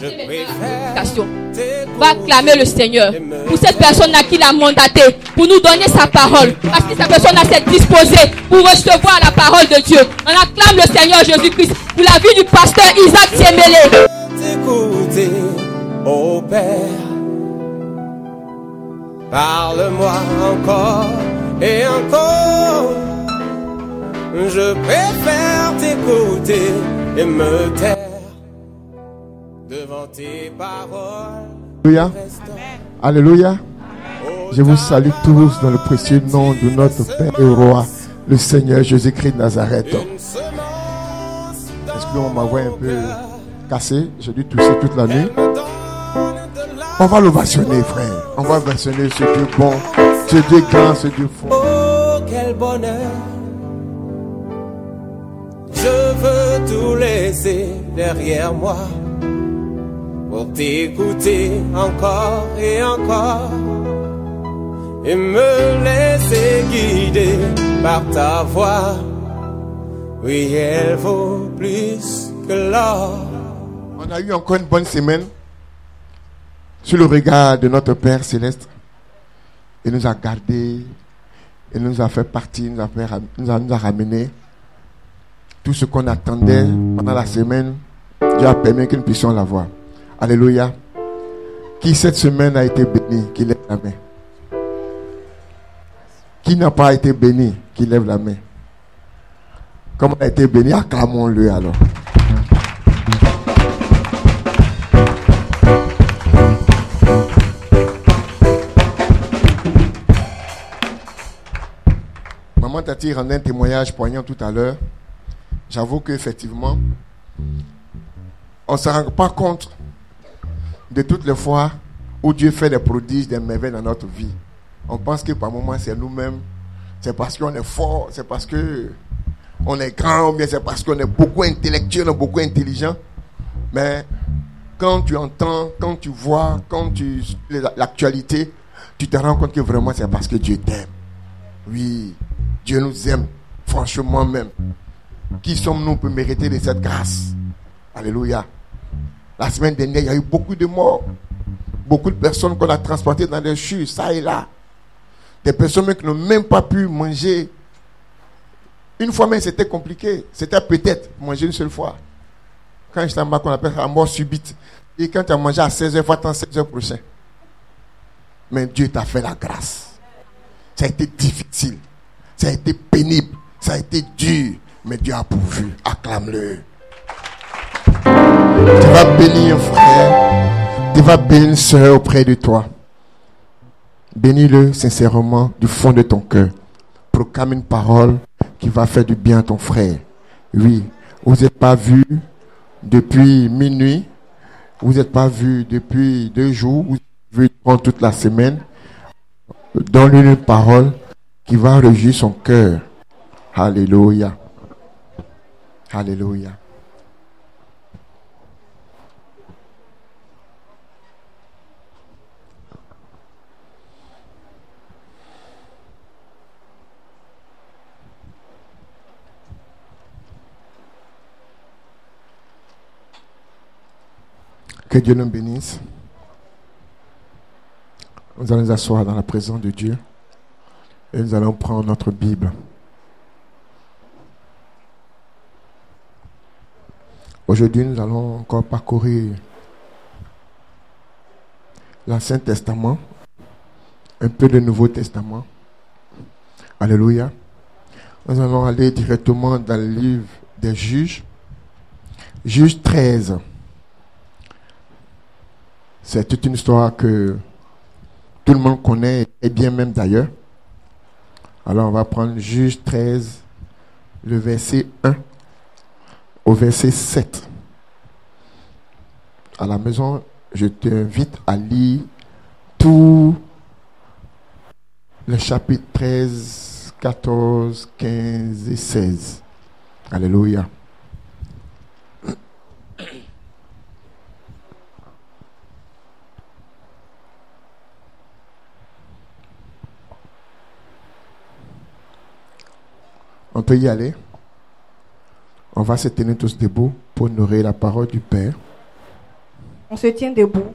Je préfère Va acclamer le Seigneur pour cette personne-là qui l'a mandaté, pour nous donner sa parole. Parce que cette personne-là s'est disposée pour recevoir la parole de Dieu. On acclame le Seigneur Jésus-Christ pour la vie du pasteur Isaac Tiemele. t'écouter, ô Père. Parle-moi encore et encore. Je préfère t'écouter et me taire devant tes paroles. Alléluia. Alléluia. Je vous salue tous dans le précieux nom de notre Père et Roi, le Seigneur Jésus-Christ de Nazareth. Excusez-moi, ma voix est un peu cassée. J'ai dû tousser toute la nuit. On va l'ovationner, frère. On va ovationner ce Dieu bon, ce Dieu grand, ce Dieu fort. Oh, quel bonheur. Je veux tout laisser derrière moi pour t'écouter encore et encore et me laisser guider par ta voix. Oui, elle vaut plus que l'or. On a eu encore une bonne semaine sous le regard de notre Père Céleste. Il nous a gardés, il nous a fait partie, il nous a ramené tout ce qu'on attendait pendant la semaine. Dieu a permis que nous puissions l'avoir. Alléluia. Qui cette semaine a été béni, qui lève la main. Qui n'a pas été béni, qui lève la main. Comme on a été béni, acclamons-le alors. Maman Tati rendait un témoignage poignant tout à l'heure. J'avoue qu'effectivement, on ne se rend pas compte de toutes les fois où Dieu fait des prodiges, des merveilles dans notre vie. On pense que par moments c'est nous-mêmes, c'est parce qu'on est fort, c'est parce qu'on est grand, ou bien c'est parce qu'on est beaucoup intellectuel, beaucoup intelligent. Mais quand tu entends, quand tu vois, quand tu suis l'actualité, tu te rends compte que vraiment c'est parce que Dieu t'aime. Oui, Dieu nous aime, franchement même. Qui sommes-nous pour mériter de cette grâce? Alléluia. La semaine dernière, il y a eu beaucoup de morts. Beaucoup de personnes qu'on a transportées dans des chutes, ça et là. Des personnes qui n'ont même pas pu manger. Une fois même, c'était compliqué. C'était peut-être manger une seule fois. Quand j'étais en bas, on appelle ça la mort subite. Et quand tu as mangé à 16h, il faut attendre 16h prochain. Mais Dieu t'a fait la grâce. Ça a été difficile. Ça a été pénible. Ça a été dur. Mais Dieu a pourvu. Acclame-le. Tu vas bénir un frère. Tu vas bénir une soeur auprès de toi. Bénis-le sincèrement du fond de ton cœur. Proclame une parole qui va faire du bien à ton frère. Oui, vous n'êtes pas vus depuis minuit. Vous n'êtes pas vus depuis 2 jours. Vous êtes vus pendant toute la semaine. Donne-lui une parole qui va réjouir son cœur. Alléluia. Alléluia. Que Dieu nous bénisse. Nous allons nous asseoir dans la présence de Dieu et nous allons prendre notre Bible. Aujourd'hui, nous allons encore parcourir l'Ancien Testament, un peu le Nouveau Testament. Alléluia. Nous allons aller directement dans le livre des Juges. Juges 13. C'est toute une histoire que tout le monde connaît, et bien même d'ailleurs. Alors on va prendre Juges 13, le verset 1 au verset 7. À la maison, je t'invite à lire tout le chapitre 13, 14, 15 et 16. Alléluia. On peut y aller. On va se tenir tous debout pour nourrir la parole du Père. On se tient debout.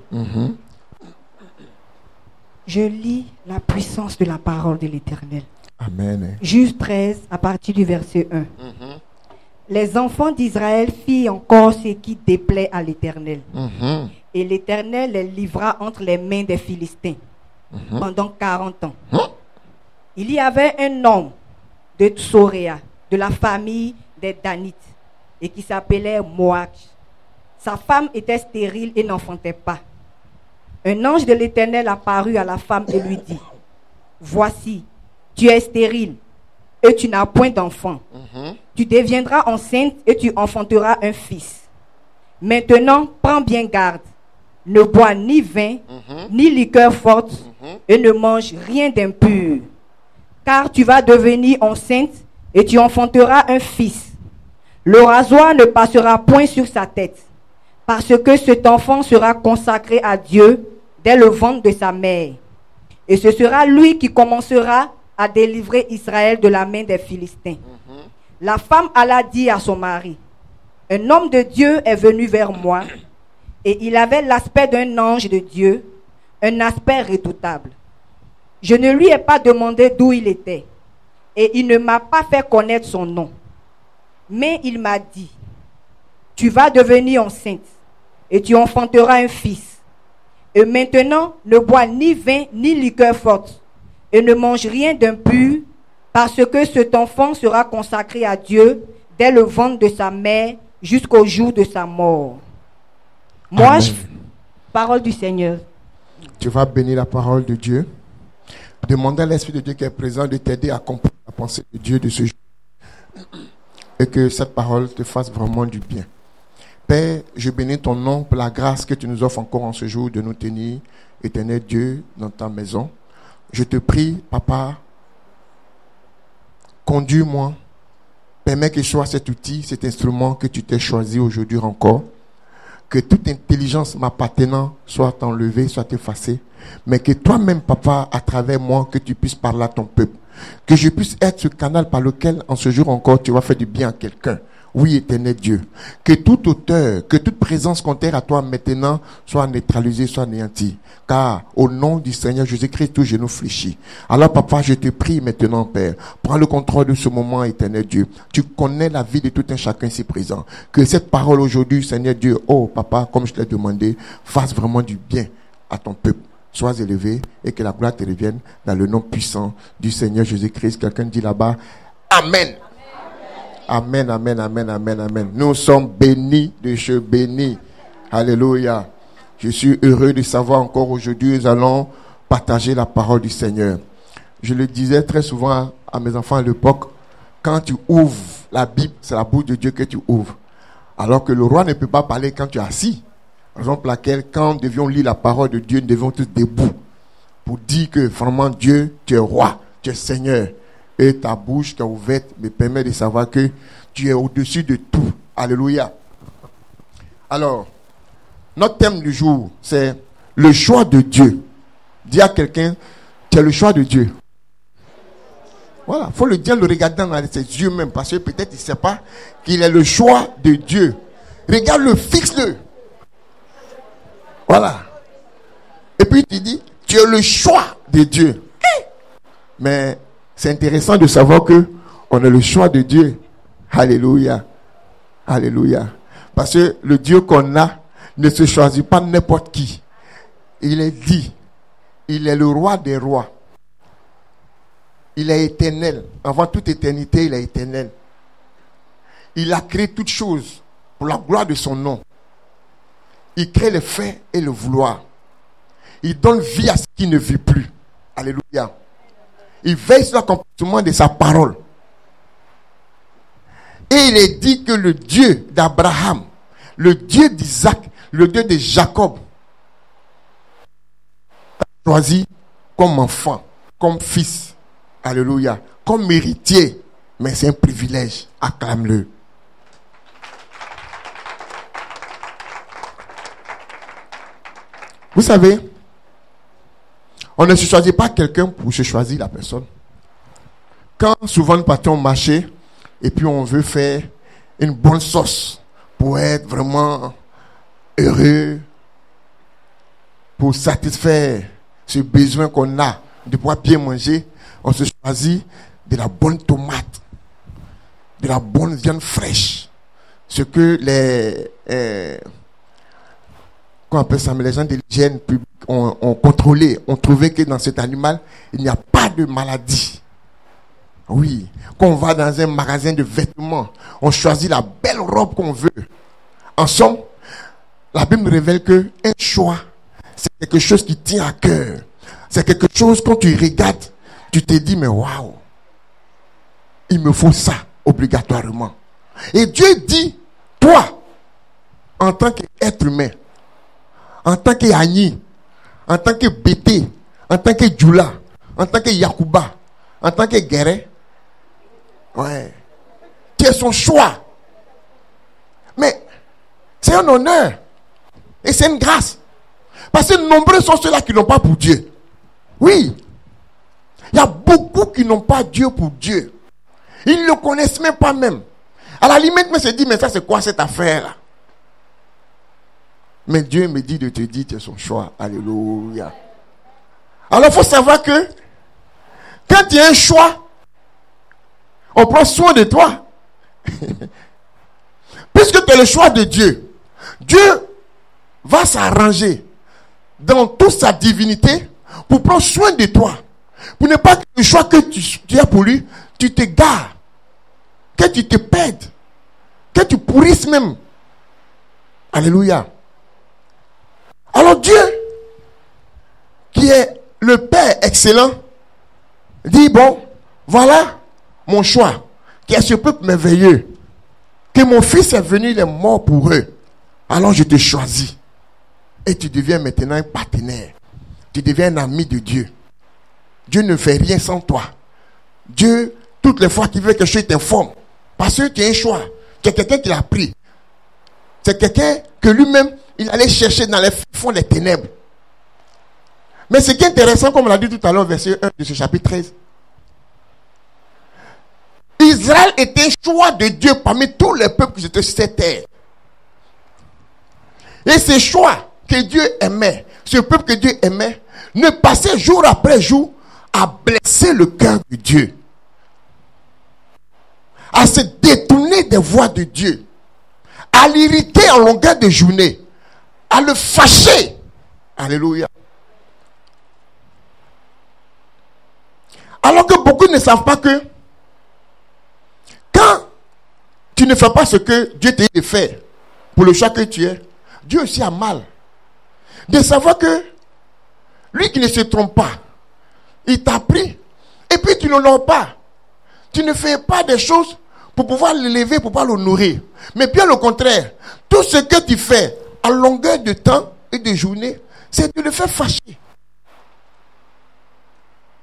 Je lis la puissance de la parole de l'Éternel. Amen. Juge 13, à partir du verset 1. Les enfants d'Israël firent encore ce qui déplaît à l'Éternel. Et l'Éternel les livra entre les mains des Philistins pendant 40 ans. Il y avait un homme de Tsoréa, de la famille des Danites, et qui s'appelait Moach. Sa femme était stérile et n'enfantait pas. Un ange de l'Éternel apparut à la femme et lui dit: Voici, tu es stérile et tu n'as point d'enfant. Tu deviendras enceinte et tu enfanteras un fils. Maintenant, prends bien garde. Ne bois ni vin, ni liqueur forte, et ne mange rien d'impur. Car tu vas devenir enceinte et tu enfanteras un fils. Le rasoir ne passera point sur sa tête, parce que cet enfant sera consacré à Dieu dès le ventre de sa mère. Et ce sera lui qui commencera à délivrer Israël de la main des Philistins. La femme alla dire à son mari: Un homme de Dieu est venu vers moi, et il avait l'aspect d'un ange de Dieu, un aspect redoutable. Je ne lui ai pas demandé d'où il était, et il ne m'a pas fait connaître son nom. Mais il m'a dit: Tu vas devenir enceinte, et tu enfanteras un fils. Et maintenant, ne bois ni vin ni liqueur forte, et ne mange rien d'impur, parce que cet enfant sera consacré à Dieu dès le ventre de sa mère jusqu'au jour de sa mort. Moi, parole du Seigneur. Tu vas bénir la parole de Dieu. Demander à l'Esprit de Dieu qui est présent de t'aider à comprendre la pensée de Dieu de ce jour. Et que cette parole te fasse vraiment du bien. Père, je bénis ton nom pour la grâce que tu nous offres encore en ce jour de nous tenir, éternel Dieu, dans ta maison. Je te prie, Papa, conduis-moi. Permets que je sois cet outil, cet instrument que tu t'es choisi aujourd'hui encore. Que toute intelligence m'appartenant soit enlevée, soit effacée. Mais que toi-même, Papa, à travers moi, que tu puisses parler à ton peuple. Que je puisse être ce canal par lequel, en ce jour encore, tu vas faire du bien à quelqu'un. Oui, éternel Dieu. Que toute auteur, que toute présence contraire à toi maintenant soit neutralisée, soit anéantie. Car au nom du Seigneur Jésus-Christ, tout genou fléchit. Alors, Papa, je te prie maintenant, Père, prends le contrôle de ce moment, éternel Dieu. Tu connais la vie de tout un chacun ici présent. Que cette parole aujourd'hui, Seigneur Dieu, oh Papa, comme je l'ai demandé, fasse vraiment du bien à ton peuple. Sois élevé et que la gloire te revienne dans le nom puissant du Seigneur Jésus-Christ. Quelqu'un dit là-bas, Amen. Amen, amen, amen, amen, amen. Nous sommes bénis de Dieu, bénis. Alléluia. Je suis heureux de savoir encore aujourd'hui, nous allons partager la parole du Seigneur. Je le disais très souvent à mes enfants à l'époque, quand tu ouvres la Bible, c'est la bouche de Dieu que tu ouvres. Alors que le roi ne peut pas parler quand tu es assis. Raison pour laquelle, quand nous devions lire la parole de Dieu, nous devions tous debout. Pour dire que vraiment Dieu, tu es roi, tu es Seigneur. Et ta bouche qui est ouverte me permet de savoir que tu es au-dessus de tout. Alléluia. Alors, notre thème du jour, c'est le choix de Dieu. Dis à quelqu'un, tu es le choix de Dieu. Voilà, il faut le dire, le regarder dans ses yeux même, parce que peut-être il ne sait pas qu'il est le choix de Dieu. Regarde-le, fixe-le. Voilà. Et puis tu dis, tu es le choix de Dieu. Mais c'est intéressant de savoir que on est le choix de Dieu. Alléluia. Alléluia. Parce que le Dieu qu'on a ne se choisit pas n'importe qui. Il est dit. Il est le roi des rois. Il est éternel. Avant toute éternité, il est éternel. Il a créé toutes choses pour la gloire de son nom. Il crée le fait et le vouloir. Il donne vie à ce qui ne vit plus. Alléluia. Il veille sur l'accomplissement de sa parole. Et il est dit que le Dieu d'Abraham, le Dieu d'Isaac, le Dieu de Jacob, a choisi comme enfant, comme fils. Alléluia. Comme héritier. Mais c'est un privilège. Acclame-le. Vous savez, on ne se choisit pas quelqu'un pour se choisir la personne. Quand souvent nous partons au marché et puis on veut faire une bonne sauce pour être vraiment heureux, pour satisfaire ce besoin qu'on a de pouvoir bien manger, on se choisit de la bonne tomate, de la bonne viande fraîche. Ce que qu'on appelle ça, mais les gens de l'hygiène publique ont contrôlé, ont trouvé que dans cet animal, il n'y a pas de maladie. Oui, quand on va dans un magasin de vêtements, on choisit la belle robe qu'on veut. En somme, la Bible nous révèle que un choix, c'est quelque chose qui tient à cœur. C'est quelque chose, quand tu regardes, tu te dis, mais waouh, il me faut ça, obligatoirement. Et Dieu dit, toi, en tant qu'être humain, en tant qu'Agni, en tant que Bété, en tant que Djoula, en tant que Yakuba, en tant que Guéret, ouais, qui est son choix. Mais c'est un honneur et c'est une grâce. Parce que nombreux sont ceux-là qui n'ont pas pour Dieu. Oui, il y a beaucoup qui n'ont pas Dieu pour Dieu. Ils ne le connaissent même pas même. À la limite, mais se dit, mais ça c'est quoi cette affaire-là? Mais Dieu me dit de te dire, c'est son choix. Alléluia. Alors il faut savoir que quand il y a un choix, on prend soin de toi. Puisque tu es le choix de Dieu, Dieu va s'arranger dans toute sa divinité pour prendre soin de toi. Pour ne pas que le choix que tu as pour lui, tu te gares, que tu te perdes, que tu pourrisses même. Alléluia. Alors Dieu, qui est le Père excellent, dit, bon, voilà mon choix, qui est ce peuple merveilleux, que mon fils est venu, il est mort pour eux. Alors je te choisis. Et tu deviens maintenant un partenaire. Tu deviens un ami de Dieu. Dieu ne fait rien sans toi. Dieu, toutes les fois qu'il veut que je t'informe, parce que tu as un choix. Tu es quelqu'un qui l'a pris. C'est quelqu'un que lui-même, il allait chercher dans les fonds des ténèbres. Mais ce qui est intéressant, comme on l'a dit tout à l'heure, verset 1 de ce chapitre 13. Israël était un choix de Dieu parmi tous les peuples qui étaient sur cette terre. Et ce choix que Dieu aimait, ce peuple que Dieu aimait, ne passait jour après jour à blesser le cœur de Dieu, à se détourner des voies de Dieu, à l'irriter en longueur de journée, à le fâcher. Alléluia. Alors que beaucoup ne savent pas que quand tu ne fais pas ce que Dieu t'a dit de faire pour le choix que tu es, Dieu aussi a mal de savoir que lui qui ne se trompe pas, il t'a pris et puis tu ne l'honores pas. Tu ne fais pas des choses pour pouvoir l'élever, pour pouvoir le nourrir. Mais bien le contraire, tout ce que tu fais à longueur de temps et de journée, c'est de le faire fâcher.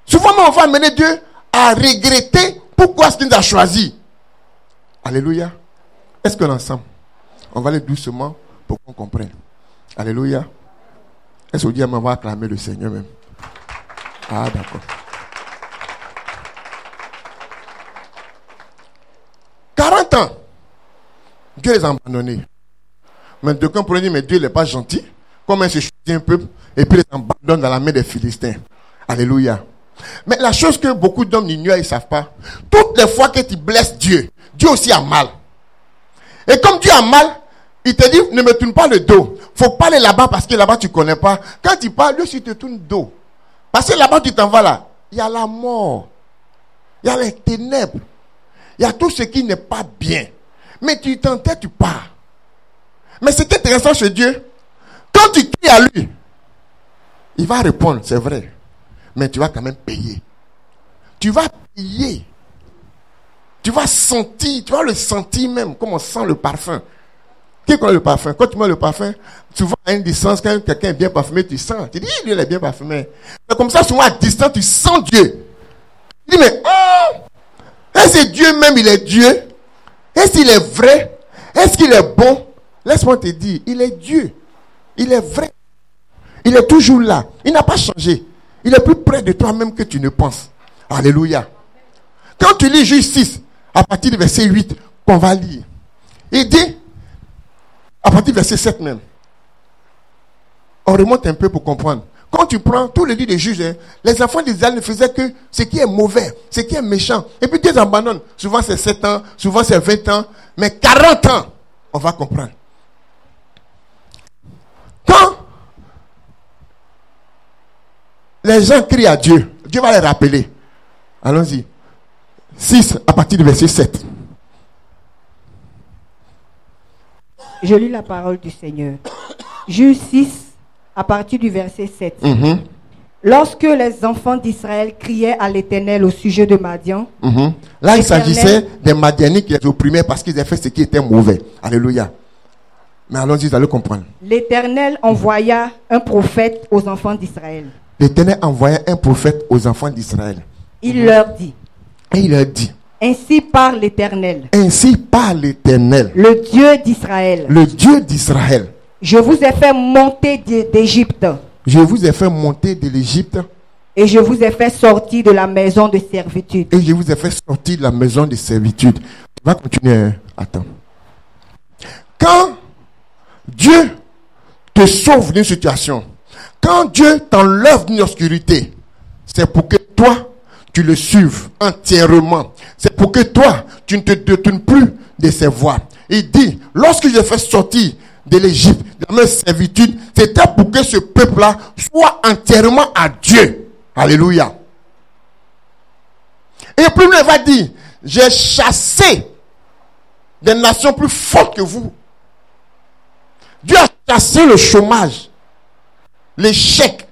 Souvent, on va amener Dieu à regretter pourquoi est-ce qu'il nous a choisi. Alléluia. Est-ce que l'ensemble, on va aller doucement pour qu'on comprenne. Alléluia. Est-ce que vous dites, on va acclamer le Seigneur même? Ah, d'accord. 40 ans, Dieu les a abandonnés. Mais quelqu'un pourrait dire, mais Dieu n'est pas gentil. Comment il se choisit un peuple et puis les abandonne dans la main des Philistins. Alléluia. Mais la chose que beaucoup d'hommes ignorent, ils ne savent pas, toutes les fois que tu blesses Dieu, Dieu aussi a mal. Et comme Dieu a mal, il te dit, ne me tourne pas le dos. Il faut pas aller là-bas parce que là-bas tu ne connais pas. Quand tu parles, lui aussi te tourne le dos. Parce que là-bas tu t'en vas là. Il y a la mort. Il y a les ténèbres. Il y a tout ce qui n'est pas bien. Mais tu t'entends, tu pars. Mais ce qui est intéressant chez Dieu, quand tu cries à lui, il va répondre, c'est vrai. Mais tu vas quand même payer. Tu vas payer. Tu vas sentir, tu vas le sentir même, comme on sent le parfum. Qui connaît le parfum? Quand tu mets le parfum, souvent à une distance, quand quelqu'un est bien parfumé, tu sens. Tu dis, lui, il est bien parfumé. Mais comme ça, souvent à distance, tu sens Dieu. Tu dis, mais, est-ce que Dieu même, il est Dieu? Est-ce qu'il est vrai? Est-ce qu'il est bon? Laisse-moi te dire, il est Dieu. Il est vrai. Il est toujours là. Il n'a pas changé. Il est plus près de toi-même que tu ne penses. Alléluia. Quand tu lis Juge 6, à partir du verset 8, qu'on va lire, il dit, à partir du verset 7 même, On remonte un peu pour comprendre. Quand tu prends tous les livres des juges, les enfants d'Israël ne faisaient que ce qui est mauvais, ce qui est méchant. Et puis Dieu abandonne. Souvent c'est 7 ans, souvent c'est 20 ans, mais 40 ans, on va comprendre. Quand les gens crient à Dieu, Dieu va les rappeler. Allons-y. 6 à partir du verset 7. Je lis la parole du Seigneur. Juge 6 à partir du verset 7. Lorsque les enfants d'Israël criaient à l'Éternel au sujet de Madian, là il s'agissait des Madianites qui les opprimaient parce qu'ils avaient fait ce qui était mauvais. Alléluia. Mais allons-y, vous allez comprendre. l'Éternel envoya un prophète aux enfants d'Israël. L'Éternel envoya un prophète aux enfants d'Israël. Il leur dit, Et il leur dit, ainsi parle l'Éternel, ainsi parle l'Éternel, le Dieu d'Israël. le Dieu d'Israël. Je vous ai fait monter d'Égypte Je vous ai fait monter de l'Égypte et je vous ai fait sortir de la maison de servitude. et je vous ai fait sortir de la maison de servitude. On va continuer. Attends. Quand Dieu te sauve d'une situation, quand Dieu t'enlève d'une obscurité, c'est pour que toi, tu le suives entièrement. C'est pour que toi, tu ne te détournes plus de ses voies. Il dit, lorsque je fais sortir de l'Égypte, de la même servitude, c'était pour que ce peuple-là soit entièrement à Dieu. Alléluia. Et plus il va dire, j'ai chassé des nations plus fortes que vous. Dieu a chassé le chômage, l'échec,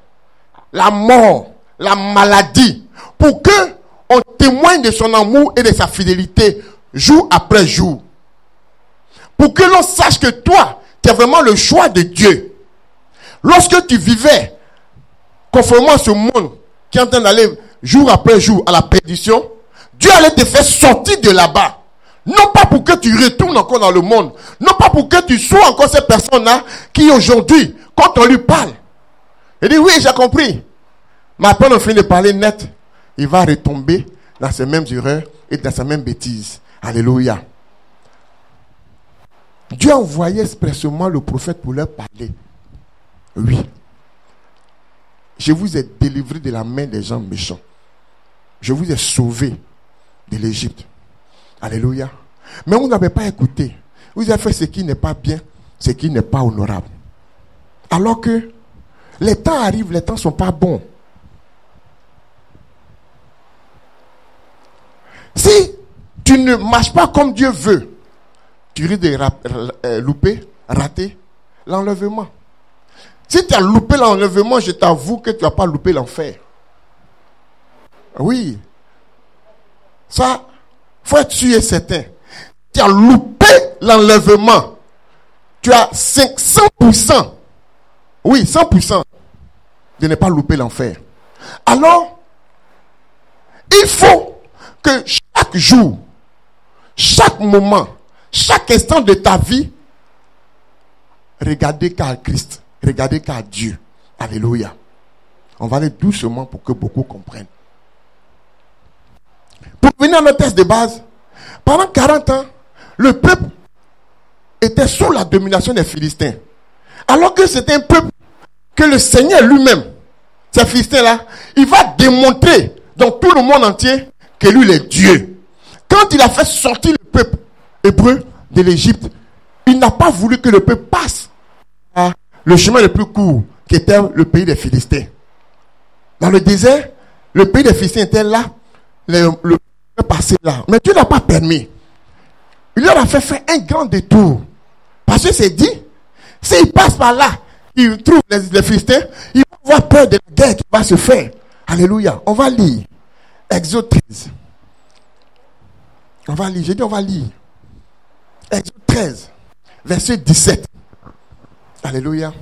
la mort, la maladie, pour que on témoigne de son amour et de sa fidélité jour après jour. Pour que l'on sache que toi, tu as vraiment le choix de Dieu. Lorsque tu vivais conformément à ce monde qui est en train d'aller jour après jour à la perdition, Dieu allait te faire sortir de là-bas. Non pas pour que tu retournes encore dans le monde. Non pas pour que tu sois encore cette personne-là qui aujourd'hui, quand on lui parle, il dit oui, j'ai compris. Mais après on finit de parler net, il va retomber dans ses mêmes erreurs et dans sa même bêtise. Alléluia. Dieu a envoyé expressément le prophète pour leur parler. Oui. Je vous ai délivré de la main des gens méchants. Je vous ai sauvé de l'Égypte. Alléluia. Mais vous n'avez pas écouté. Vous avez fait ce qui n'est pas bien, ce qui n'est pas honorable. Alors que les temps arrivent, les temps ne sont pas bons. Si tu ne marches pas comme Dieu veut, tu risques de louper, rater l'enlèvement. Si tu as loupé l'enlèvement, je t'avoue que tu n'as pas loupé l'enfer. Oui. Ça, il faut être sûr et certain. Tu as loupé l'enlèvement. Tu as 100%. Oui, 100% de ne pas louper l'enfer. Alors, il faut que chaque jour, chaque moment, chaque instant de ta vie, regardez qu'à Christ, regardez qu'à Dieu. Alléluia. On va aller doucement pour que beaucoup comprennent. Pour venir à notre texte de base, pendant 40 ans, le peuple était sous la domination des Philistins. Alors que c'était un peuple que le Seigneur lui-même, ces Philistins-là, il va démontrer dans tout le monde entier que lui, il est Dieu. Quand il a fait sortir le peuple hébreu de l'Égypte, il n'a pas voulu que le peuple passe à le chemin le plus court, qui était le pays des Philistins. Dans le désert, le pays des Philistins était là, le peuple passait là. Mais Dieu n'a pas permis. Il leur a fait faire un grand détour. Parce que c'est dit, s'il passe par là, il trouve les Philistins, il va avoir peur de la guerre qui va se faire. Alléluia. On va lire. Exode 13. On va lire. J'ai dit on va lire. Exode 13, verset 17. Alléluia.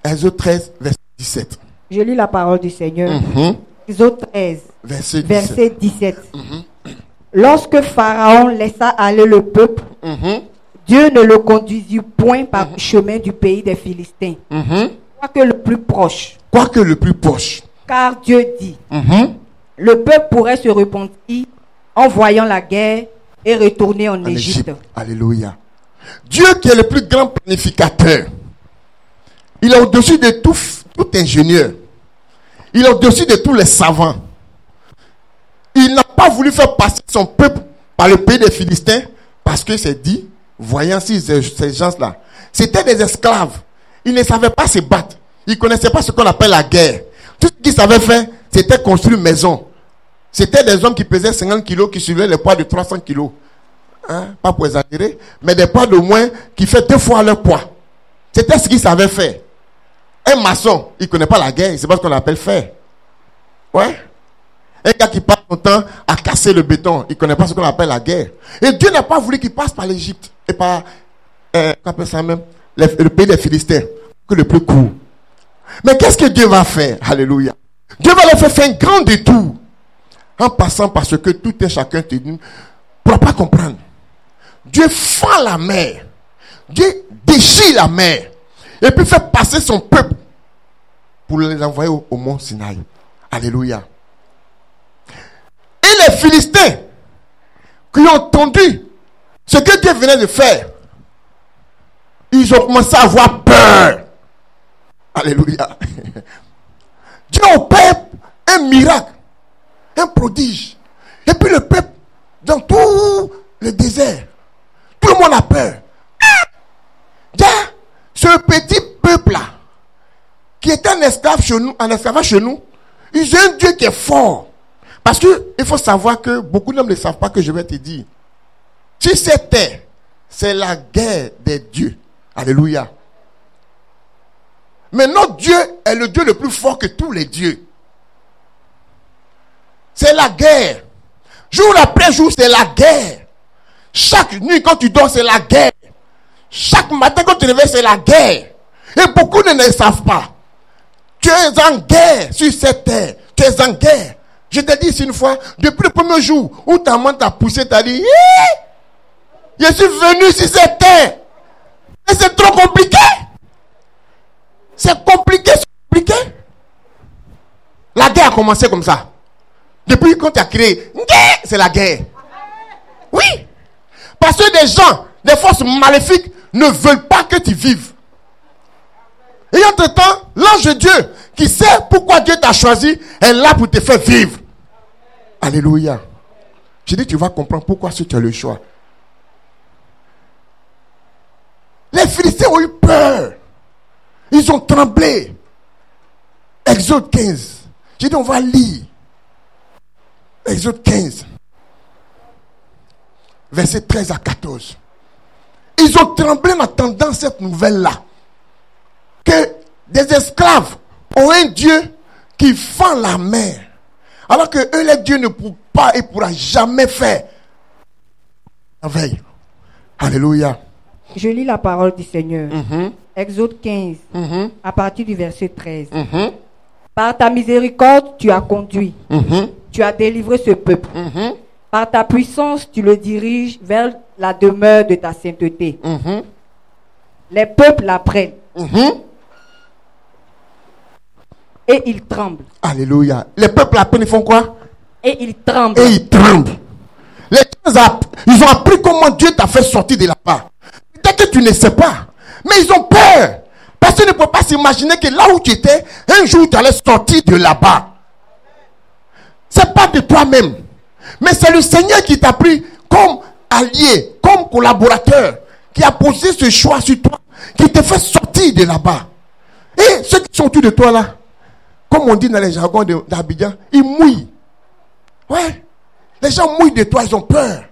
Exode 13, verset 17. Je lis la parole du Seigneur. Exode 13, verset 17. Lorsque Pharaon laissa aller le peuple, Dieu ne le conduisit point par le chemin du pays des Philistins, quoique le plus proche. Quoique le plus proche. Car Dieu dit, le peuple pourrait se repentir en voyant la guerre et retourner en Égypte. Alléluia. Dieu qui est le plus grand planificateur, il est au-dessus de tout ingénieur. Il est au-dessus de tous les savants. Il n'a pas voulu faire passer son peuple par le pays des Philistins parce que c'est dit, voyant ces gens-là, c'était des esclaves. Ils ne savaient pas se battre. Ils ne connaissaient pas ce qu'on appelle la guerre. Tout ce qu'ils savaient faire, c'était construire une maison. C'était des hommes qui pesaient 50 kilos, qui suivaient le poids de 300 kilos. Hein? Pas pour exagérer, mais des poids de moins qui fait 2 fois leur poids. C'était ce qu'ils savaient faire. Un maçon, il ne connaît pas la guerre, il ne sait pas ce qu'on appelle faire. Ouais. Un gars qui passe son temps à casser le béton, il ne connaît pas ce qu'on appelle la guerre. Et Dieu n'a pas voulu qu'il passe par l'Égypte et par qu'on appelle ça même, le pays des Philistins, que le plus court. Mais qu'est-ce que Dieu va faire? Alléluia. Dieu va leur faire un grand détour en passant par ce que tout un chacun te dit ne pourra pas comprendre. Dieu fend la mer. Dieu déchire la mer. Et puis fait passer son peuple pour les envoyer au mont Sinaï. Alléluia. Et les Philistins qui ont entendu ce que Dieu venait de faire, ils ont commencé à avoir peur. Alléluia. Dieu opère un miracle, un prodige. Et puis le peuple, dans tout le désert, tout le monde a peur. Ce petit peuple-là, qui est un esclave chez nous, ils ont un Dieu qui est fort. Parce que il faut savoir que beaucoup d'hommes ne savent pas que je vais te dire. Si cette terre, c'est la guerre des dieux. Alléluia. Mais notre Dieu est le Dieu le plus fort que tous les dieux. C'est la guerre. Jour après jour, c'est la guerre. Chaque nuit, quand tu dors, c'est la guerre. Chaque matin, quand tu te réveilles, c'est la guerre. Et beaucoup ne le savent pas. Tu es en guerre sur cette terre. Tu es en guerre. Je t'ai dit ici une fois, depuis le premier jour où ta maman t'a poussé, t'as dit, je suis venu sur cette terre. Et c'est trop compliqué. C'est compliqué. La guerre a commencé comme ça. Depuis quand tu as créé, c'est la guerre. Oui. Parce que des gens, des forces maléfiques, ne veulent pas que tu vives. Et entre-temps, l'ange de Dieu, qui sait pourquoi Dieu t'a choisi, est là pour te faire vivre. Alléluia. Je dis, tu vas comprendre pourquoi tu as le choix. Les Philistins ont eu peur. Ils ont tremblé. Exode 15. J'ai dit, on va lire. Exode 15. Versets 13 à 14. Ils ont tremblé en attendant cette nouvelle-là. Que des esclaves ont un Dieu qui fend la mer. Alors que eux, les dieux ne pourront pas et ne pourra jamais faire. La veille. Alléluia. Je lis la parole du Seigneur. Exode 15, à partir du verset 13. Par ta miséricorde, tu as conduit. Tu as délivré ce peuple. Par ta puissance, tu le diriges vers la demeure de ta sainteté. Les peuples l'apprennent. Et ils tremblent. Alléluia. Les peuples l'apprennent, ils font quoi? Et ils tremblent. Et ils tremblent. Les gens, ils ont appris comment Dieu t'a fait sortir de là-bas. Peut-être que tu ne sais pas. Mais ils ont peur. Parce qu'ils ne peuvent pas s'imaginer que là où tu étais, un jour tu allais sortir de là-bas. C'est pas de toi-même. Mais c'est le Seigneur qui t'a pris comme allié, comme collaborateur, qui a posé ce choix sur toi, qui te fait sortir de là-bas. Et ceux qui sont autour de toi là, comme on dit dans les jargons d'Abidjan, ils mouillent. Ouais. Les gens mouillent de toi, ils ont peur.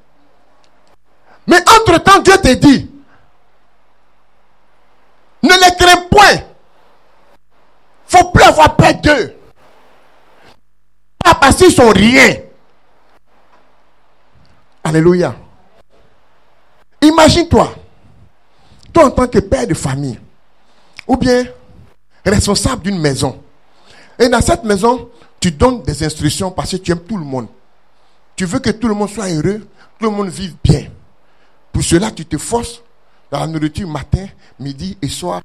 Mais entre-temps, Dieu te dit, ne les crains point. Faut plus avoir peur d'eux. Pas parce qu'ils sont rien. Alléluia. Imagine-toi, toi en tant que père de famille, ou bien responsable d'une maison. Et dans cette maison, tu donnes des instructions parce que tu aimes tout le monde. Tu veux que tout le monde soit heureux, tout le monde vive bien. Pour cela, tu te forces dans la nourriture matin, midi et soir.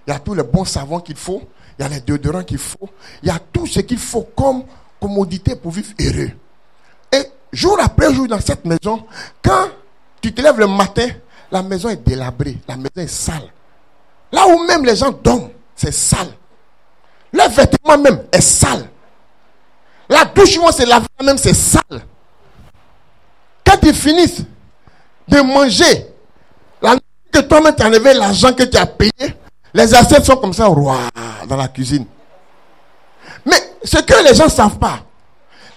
Il y a tous les bons savons qu'il faut. Il y a les déodorants qu'il faut. Il y a tout ce qu'il faut comme commodité pour vivre heureux. Et jour après jour dans cette maison, quand tu te lèves le matin, la maison est délabrée, la maison est sale. Là où même les gens dorment, c'est sale. Le vêtement même est sale. La douche où on se lave même, c'est sale. Quand ils finissent de manger, la nuit que toi-même tu as enlevé l'argent que tu as payé, les assiettes sont comme ça, roi, dans la cuisine. Mais ce que les gens ne savent pas,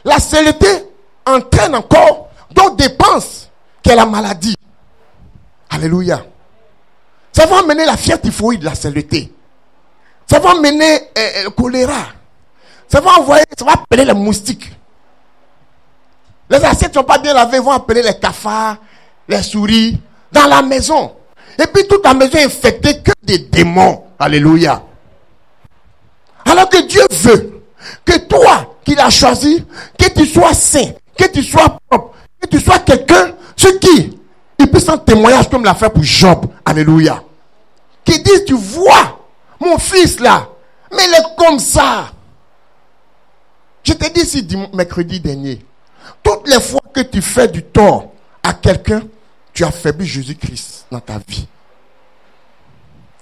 la saleté entraîne encore d'autres dépenses que la maladie. Alléluia. Ça va amener la fièvre typhoïde, la saleté. Ça va amener le choléra. Ça va appeler les moustiques. Les assiettes ne sont pas bien lavées, vont appeler les cafards, les souris, dans la maison. Et puis toute la maison est infectée que des démons. Alléluia. Alors que Dieu veut que toi, qui l'as choisi, que tu sois saint, que tu sois propre, que tu sois quelqu'un sur qui il puisse en témoignage comme l'a fait pour Job. Alléluia. Qui dit, tu vois, mon fils là, mais il est comme ça. Je t'ai dit ici mercredi dernier, toutes les fois que tu fais du tort à quelqu'un, tu affaiblis Jésus-Christ dans ta vie.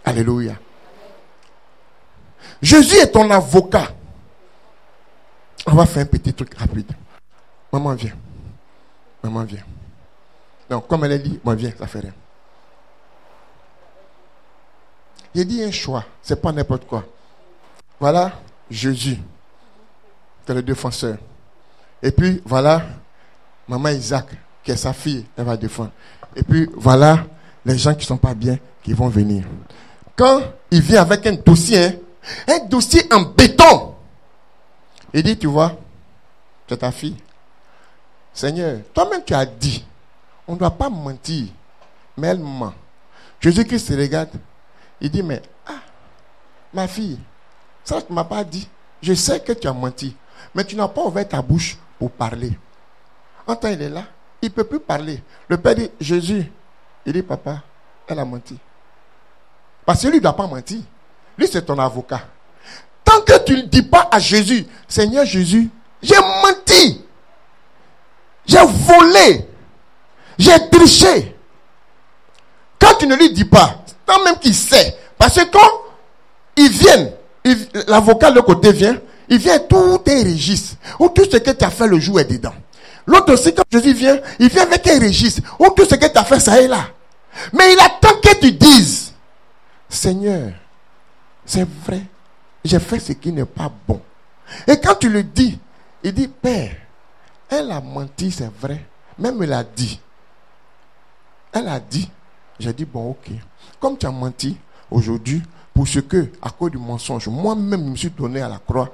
Alléluia. Jésus est ton avocat. On va faire un petit truc rapide. Maman, viens. Maman, viens. Non, comme elle a dit, moi, viens, ça fait rien. Il dit un choix, c'est pas n'importe quoi. Voilà Jésus, qui est le défenseur. Et puis voilà maman Isaac, qui est sa fille, elle va défendre. Et puis voilà les gens qui ne sont pas bien, qui vont venir. Quand il vient avec un dossier en béton, il dit, tu vois, c'est ta fille. Seigneur, toi-même tu as dit, on ne doit pas mentir, mais elle ment. Jésus-Christ se regarde, il dit, mais, ma fille, ça tu ne m'as pas dit. Je sais que tu as menti, mais tu n'as pas ouvert ta bouche pour parler. En temps, il est là, il ne peut plus parler. Le père dit, Jésus, il dit, papa, elle a menti. Parce que lui, il ne doit pas mentir. Lui, c'est ton avocat. Tant que tu ne dis pas à Jésus, Seigneur Jésus, j'ai menti, j'ai volé, j'ai triché. Quand tu ne lui dis pas, tant même qu'il sait, parce que quand ils viennent, l'avocat de l'autre côté vient, il vient, tout est registre, où tout ce que tu as fait le jour est dedans. L'autre aussi, quand Jésus vient, il vient avec un registre, où tout ce que tu as fait, ça est là. Mais il attend que tu dises, Seigneur, c'est vrai, j'ai fait ce qui n'est pas bon. Et quand tu le dis, il dit, Père, elle a menti, c'est vrai. Même elle a dit. Elle a dit. J'ai dit, bon, ok. Comme tu as menti aujourd'hui, pour ce que, à cause du mensonge, moi-même, je me suis donné à la croix,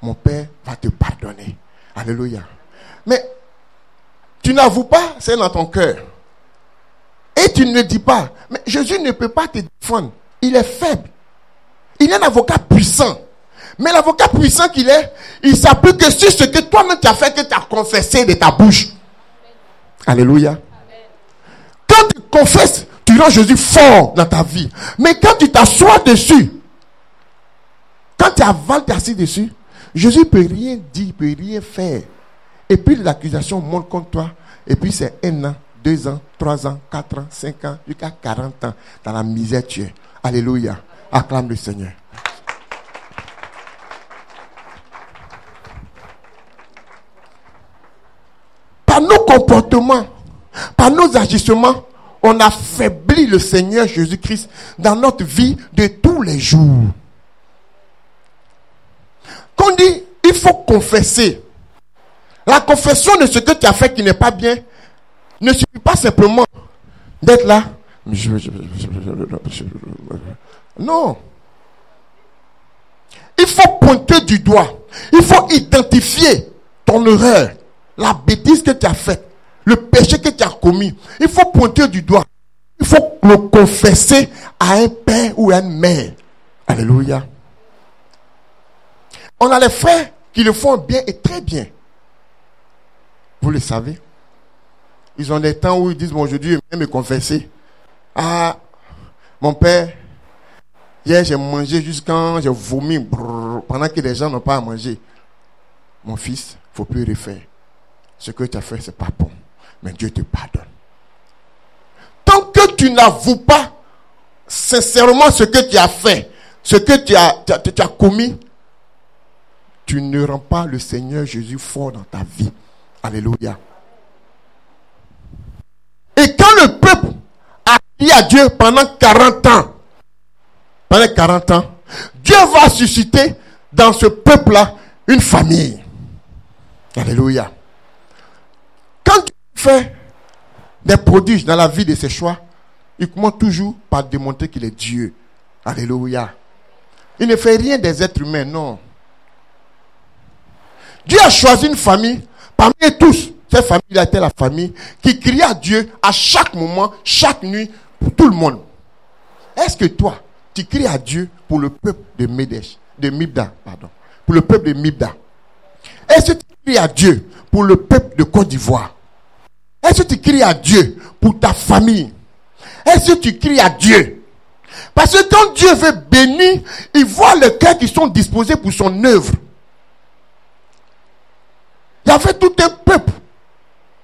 mon Père va te pardonner. Alléluia. Mais, tu n'avoues pas, c'est dans ton cœur. Et tu ne dis pas. Mais Jésus ne peut pas te défendre. Il est faible. Il est un avocat puissant. Mais l'avocat puissant qu'il est, il s'appuie que sur ce que toi-même tu as fait, que tu as confessé de ta bouche. Alléluia. Amen. Quand tu confesses, tu rends Jésus fort dans ta vie. Mais quand tu t'assois dessus, quand tu avales, tu es assis dessus, Jésus ne peut rien dire, ne peut rien faire. Et puis l'accusation monte contre toi. Et puis c'est 1 an, 2 ans, 3 ans, 4 ans, 5 ans, jusqu'à 40 ans. Dans la misère tu es. Alléluia. Acclame le Seigneur. Par nos comportements, par nos agissements, on affaiblit le Seigneur Jésus-Christ dans notre vie de tous les jours. Quand on dit, il faut confesser. La confession de ce que tu as fait qui n'est pas bien ne suffit pas simplement d'être là. Non. Il faut pointer du doigt. Il faut identifier ton erreur, la bêtise que tu as faite, le péché que tu as commis. Il faut pointer du doigt. Il faut le confesser à un père ou à une mère. Alléluia. On a les frères qui le font bien et très bien. Vous le savez. Ils ont des temps où ils disent, bon, aujourd'hui, je vais me confesser. Ah, mon père, hier j'ai mangé jusqu'à j'ai vomi pendant que les gens n'ont pas à manger. mon fils, il ne faut plus refaire. Ce que tu as fait, ce n'est pas bon. Mais Dieu te pardonne. Tant que tu n'avoues pas sincèrement ce que tu as fait, ce que tu as commis, tu ne rends pas le Seigneur Jésus fort dans ta vie. Alléluia. Et quand le peuple a crié à Dieu pendant 40 ans, Dieu va susciter dans ce peuple-là une famille. Alléluia. Quand Dieu fait des prodiges dans la vie de ses choix, il commence toujours par démontrer qu'il est Dieu. Alléluia. Il ne fait rien des êtres humains, non. Dieu a choisi une famille, parmi tous, cette famille-là était la famille qui crie à Dieu à chaque moment, chaque nuit, pour tout le monde. Est-ce que toi, tu cries à Dieu pour le peuple de Mibda, pour le peuple de Mibda? Est-ce que tu cries à Dieu pour le peuple de Côte d'Ivoire? Est-ce que tu cries à Dieu pour ta famille? Est-ce que tu cries à Dieu? Parce que quand Dieu veut bénir, il voit les cœurs qui sont disposés pour son œuvre. Il y avait tout un peuple,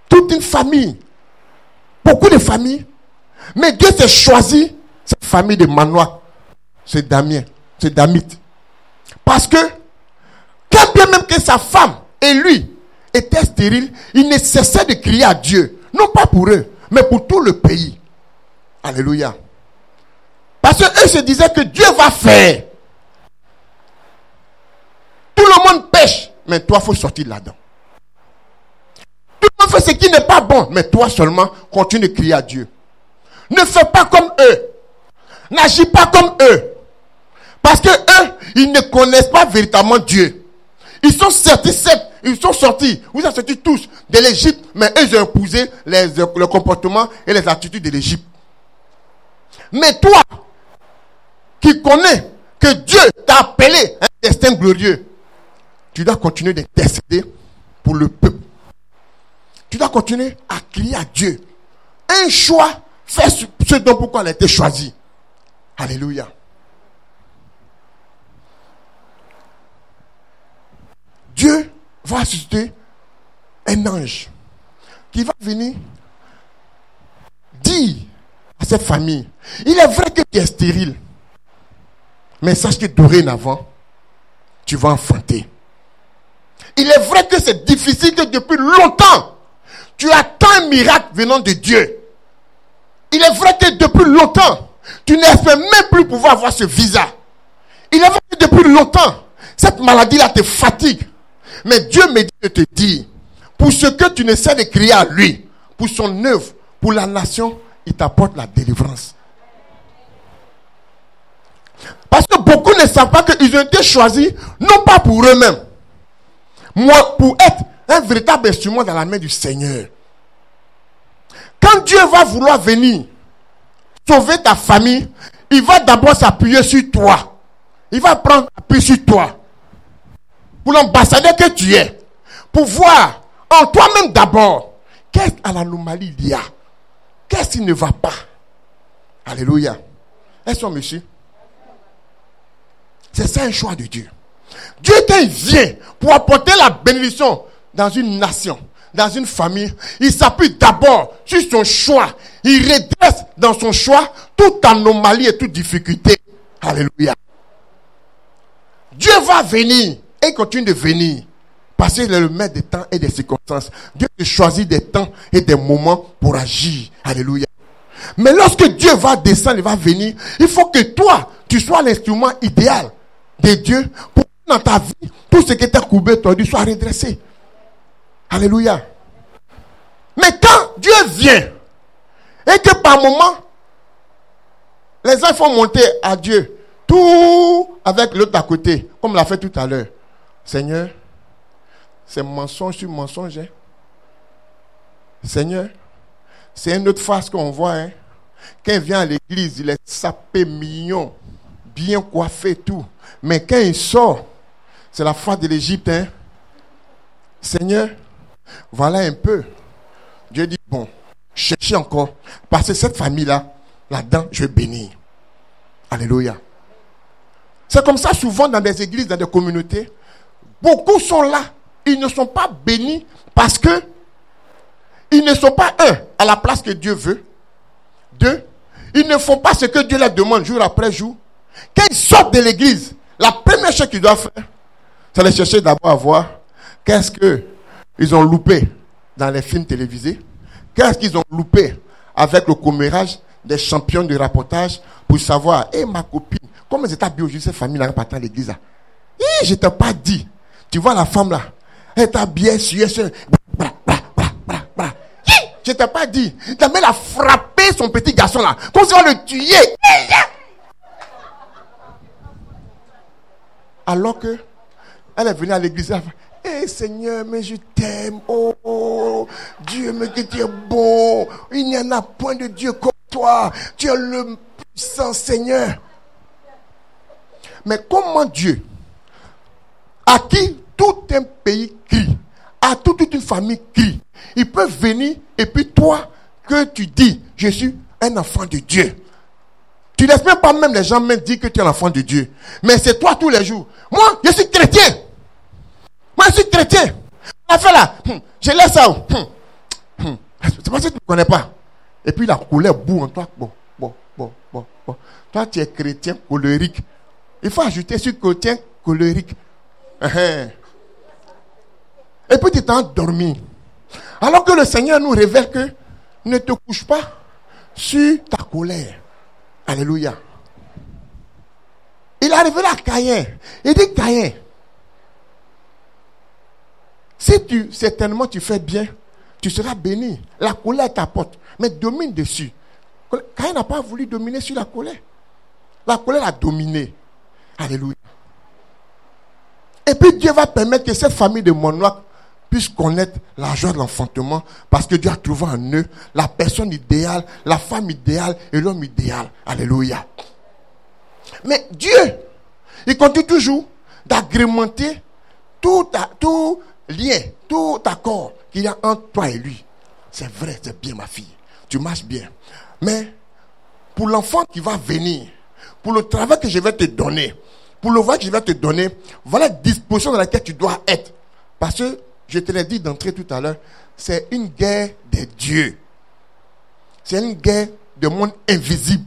toute une famille, beaucoup de familles. Mais Dieu s'est choisi cette famille de Manoah, c'est Damien, c'est Damit. Parce que, quand bien même que sa femme et lui étaient stériles, il ne cessait de crier à Dieu, non pas pour eux, mais pour tout le pays. Alléluia. Parce qu'eux se disaient que Dieu va faire. Tout le monde pêche, mais toi, il faut sortir là-dedans. Tout le monde fait ce qui n'est pas bon, mais toi seulement, continue de crier à Dieu. Ne fais pas comme eux. N'agis pas comme eux. Parce que eux, ils ne connaissent pas véritablement Dieu. Ils sont sortis, vous êtes sortis tous de l'Égypte, mais eux, ils ont épousé le comportement et les attitudes de l'Égypte. Mais toi, qui connais que Dieu t'a appelé à un destin glorieux, tu dois continuer d'intercéder pour le peuple. Tu dois continuer à crier à Dieu. Un choix, fais ce dont pourquoi elle a été choisie. Alléluia. Dieu va susciter un ange qui va venir dire à cette famille, il est vrai que tu es stérile, mais sache que dorénavant, tu vas enfanter. Il est vrai que c'est difficile, que depuis longtemps, tu attends un miracle venant de Dieu. Il est vrai que depuis longtemps, tu n'espères même plus pouvoir avoir ce visa. Il est vrai que depuis longtemps, cette maladie-là te fatigue. Mais Dieu me dit de te dire, pour ce que tu ne sais de crier à lui, pour son œuvre, pour la nation, il t'apporte la délivrance. Parce que beaucoup ne savent pas qu'ils ont été choisis, non pas pour eux-mêmes, moi, pour être un véritable instrument dans la main du Seigneur. Quand Dieu va vouloir venir sauver ta famille, il va d'abord s'appuyer sur toi. Il va prendre appui sur toi. Pour l'ambassadeur que tu es. Pour voir en toi-même d'abord. Qu'est-ce à l'anomalie il y a? Qu'est-ce qui ne va pas? Alléluia. Est-ce que monsieur? C'est ça un choix de Dieu. Dieu, quand il vient pour apporter la bénédiction dans une nation, dans une famille, il s'appuie d'abord sur son choix. Il redresse dans son choix toute anomalie et toute difficulté. Alléluia. Dieu va venir et il continue de venir. Parce qu'il est le maître des temps et des circonstances. Dieu te choisit des temps et des moments pour agir. Alléluia. Mais lorsque Dieu va descendre et va venir, il faut que toi, tu sois l'instrument idéal de Dieu pour que dans ta vie, tout ce qui t'a courbé, tordu, soit redressé. Alléluia. Mais quand Dieu vient, et que par moment, les gens font monter à Dieu, tout avec l'autre à côté, comme l'a fait tout à l'heure. Seigneur, c'est mensonge sur mensonge. Hein? Seigneur, c'est une autre face qu'on voit. Hein? Quand il vient à l'église, il est sapé mignon, bien coiffé, tout. Mais quand il sort, c'est la face de l'Égypte. Hein? Seigneur, voilà un peu. Dieu dit, bon, cherchez encore. Parce que cette famille-là, là-dedans, je vais bénir. Alléluia. C'est comme ça souvent dans des églises, dans des communautés. Beaucoup sont là ils ne sont pas bénis parce que ils ne sont pas, un, à la place que Dieu veut. Deux, ils ne font pas ce que Dieu leur demande jour après jour. Quand ils sortent de l'église, la première chose qu'ils doivent faire, c'est aller chercher d'abord à voir qu'est-ce qu'ils ont loupé dans les films télévisés. Qu'est-ce qu'ils ont loupé avec le commérage des champions de rapportage pour savoir, ma copine, comment j'étais habillée aujourd'hui, cette famille-là, partant à l'église. Je ne t'ai pas dit. Tu vois la femme là, elle est habillée sur je ne t'ai pas dit. Ta mère a frappé son petit garçon là, comme si on le tuait. Alors que elle est venue à l'église, elle a fait, Seigneur, mais je t'aime. Oh, Dieu, mais que tu es bon. Il n'y en a point de Dieu comme toi. Tu es le puissant Seigneur. Mais comment Dieu, à qui tout un pays crie, à toute une famille crie, ils peuvent venir et puis toi, que tu dis, je suis un enfant de Dieu. Tu ne laisses même pas même les gens même dire que tu es un enfant de Dieu. Mais c'est toi tous les jours. Moi, je suis chrétien. Moi, je suis chrétien. La fait là, je laisse ça. C'est parce que tu ne connais pas. Et puis la colère boue en toi. Bon. Toi, tu es chrétien colérique. Il faut ajouter sur chrétien colérique. Et puis tu t'es endormi. Alors que le Seigneur nous révèle que ne te couche pas sur ta colère. Alléluia. Il a révélé à Caïn. Il dit, Caïn, si certainement tu fais bien, tu seras béni. La colère t'apporte, mais domine dessus. Caïn n'a pas voulu dominer sur la colère. La colère a dominé. Alléluia. Et puis Dieu va permettre que cette famille de Manoach puisse connaître la joie de l'enfantement, parce que Dieu a trouvé en eux la personne idéale, la femme idéale et l'homme idéal. Alléluia. Mais Dieu, il continue toujours d'agrémenter tout lien, tout accord qu'il y a entre toi et lui. C'est vrai, c'est bien ma fille. Tu marches bien. Mais pour l'enfant qui va venir, pour le travail que je vais te donner, pour le voyage que je vais te donner, voilà la disposition dans laquelle tu dois être. Parce que je te l'ai dit d'entrer tout à l'heure, c'est une guerre des dieux. C'est une guerre de monde invisible.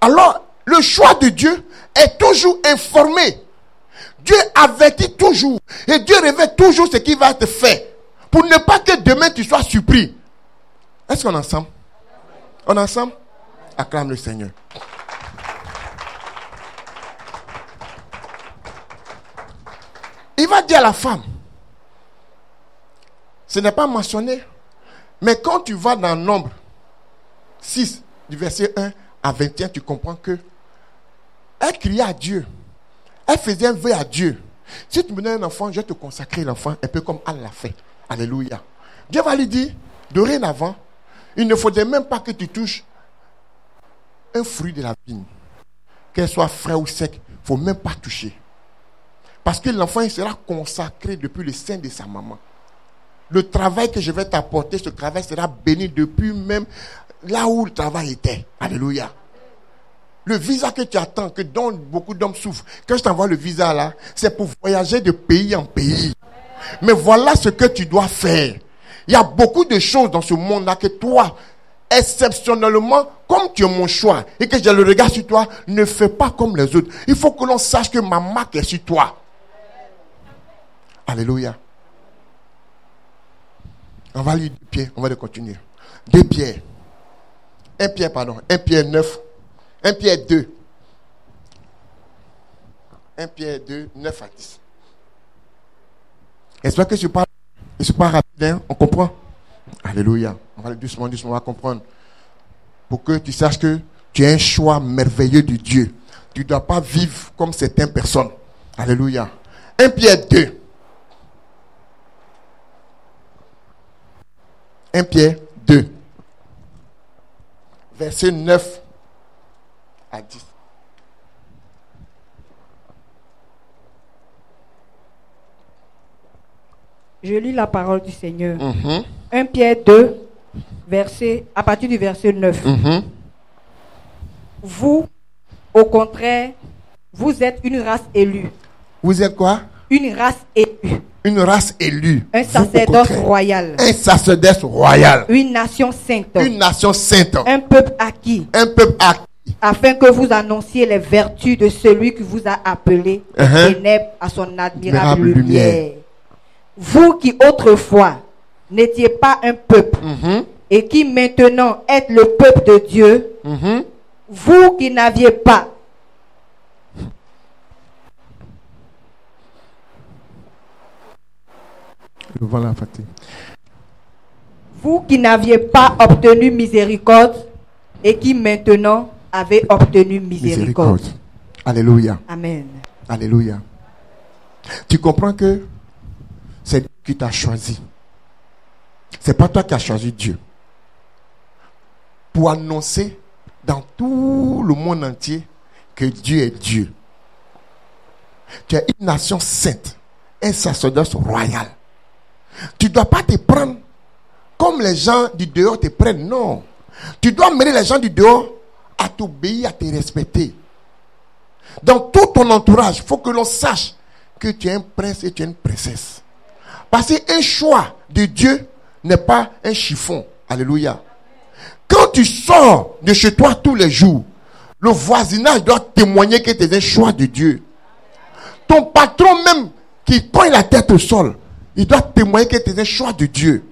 Alors, le choix de Dieu est toujours informé. Dieu avertit toujours. Et Dieu révèle toujours ce qu'il va te faire. Pour ne pas que demain tu sois surpris. Est-ce qu'on est ensemble? On est ensemble? Acclame le Seigneur. Il va dire à la femme, ce n'est pas mentionné, mais quand tu vas dans Nombre 6, du verset 1 à 21, tu comprends que elle criait à Dieu. Elle faisait un vœu à Dieu. Si tu me donnes un enfant, je vais te consacrer l'enfant, un peu comme elle l'a fait. Alléluia. Dieu va lui dire, dorénavant, il ne faudrait même pas que tu touches un fruit de la vigne. Qu'elle soit frais ou sec, il ne faut même pas toucher. Parce que l'enfant il sera consacré depuis le sein de sa maman. Le travail que je vais t'apporter, ce travail sera béni depuis même là où le travail était. Alléluia. Le visa que tu attends, dont beaucoup d'hommes souffrent, quand je t'envoie le visa là, c'est pour voyager de pays en pays. Mais voilà ce que tu dois faire. Il y a beaucoup de choses dans ce monde-là que toi, exceptionnellement, comme tu es mon choix et que j'ai le regard sur toi, ne fais pas comme les autres. Il faut que l'on sache que ma marque est sur toi. Alléluia. On va lire 2 Pierre, on va le continuer. 2 Pierre. 1 Pierre 9. 1 Pierre 2. 1 Pierre 2, 9 à 10. J'espère que je parle rapide, hein? On comprend? Alléluia. On va aller doucement, on va comprendre. Pour que tu saches que tu as un choix merveilleux de Dieu. Tu ne dois pas vivre comme certaines personnes. Alléluia. 1 Pierre 2. 1 Pierre 2. Verset 9 à 10. Je lis la parole du Seigneur. 1 Pierre 2, à partir du verset 9. Vous, au contraire, vous êtes une race élue. Vous êtes quoi? Une race élue. Une race élue. Un Vous, au sacerdoce contraire, royal. un sacerdoce royal. Une nation sainte. Une nation sainte. Un peuple acquis. Un peuple acquis. Afin que vous annonciez les vertus de celui qui vous a appelé des ténèbres à son admirable lumière. Vous qui autrefois n'étiez pas un peuple et qui maintenant êtes le peuple de Dieu, vous qui n'aviez pas vous qui n'aviez pas obtenu miséricorde et qui maintenant avez obtenu miséricorde. Alléluia. Amen. Alléluia. Tu comprends que c'est Dieu qui t'a choisi. C'est pas toi qui as choisi Dieu. Pour annoncer dans tout le monde entier que Dieu est Dieu. Tu es une nation sainte, un sacerdoce royal. Tu ne dois pas te prendre comme les gens du dehors te prennent. Non. Tu dois mener les gens du dehors à t'obéir, à te respecter. Dans tout ton entourage, il faut que l'on sache que tu es un prince et tu es une princesse. Parce qu'un choix de Dieu n'est pas un chiffon. Alléluia. Quand tu sors de chez toi tous les jours, le voisinage doit témoigner que tu es un choix de Dieu. Ton patron même qui pointe la tête au sol, il doit témoigner que tu es un choix de Dieu.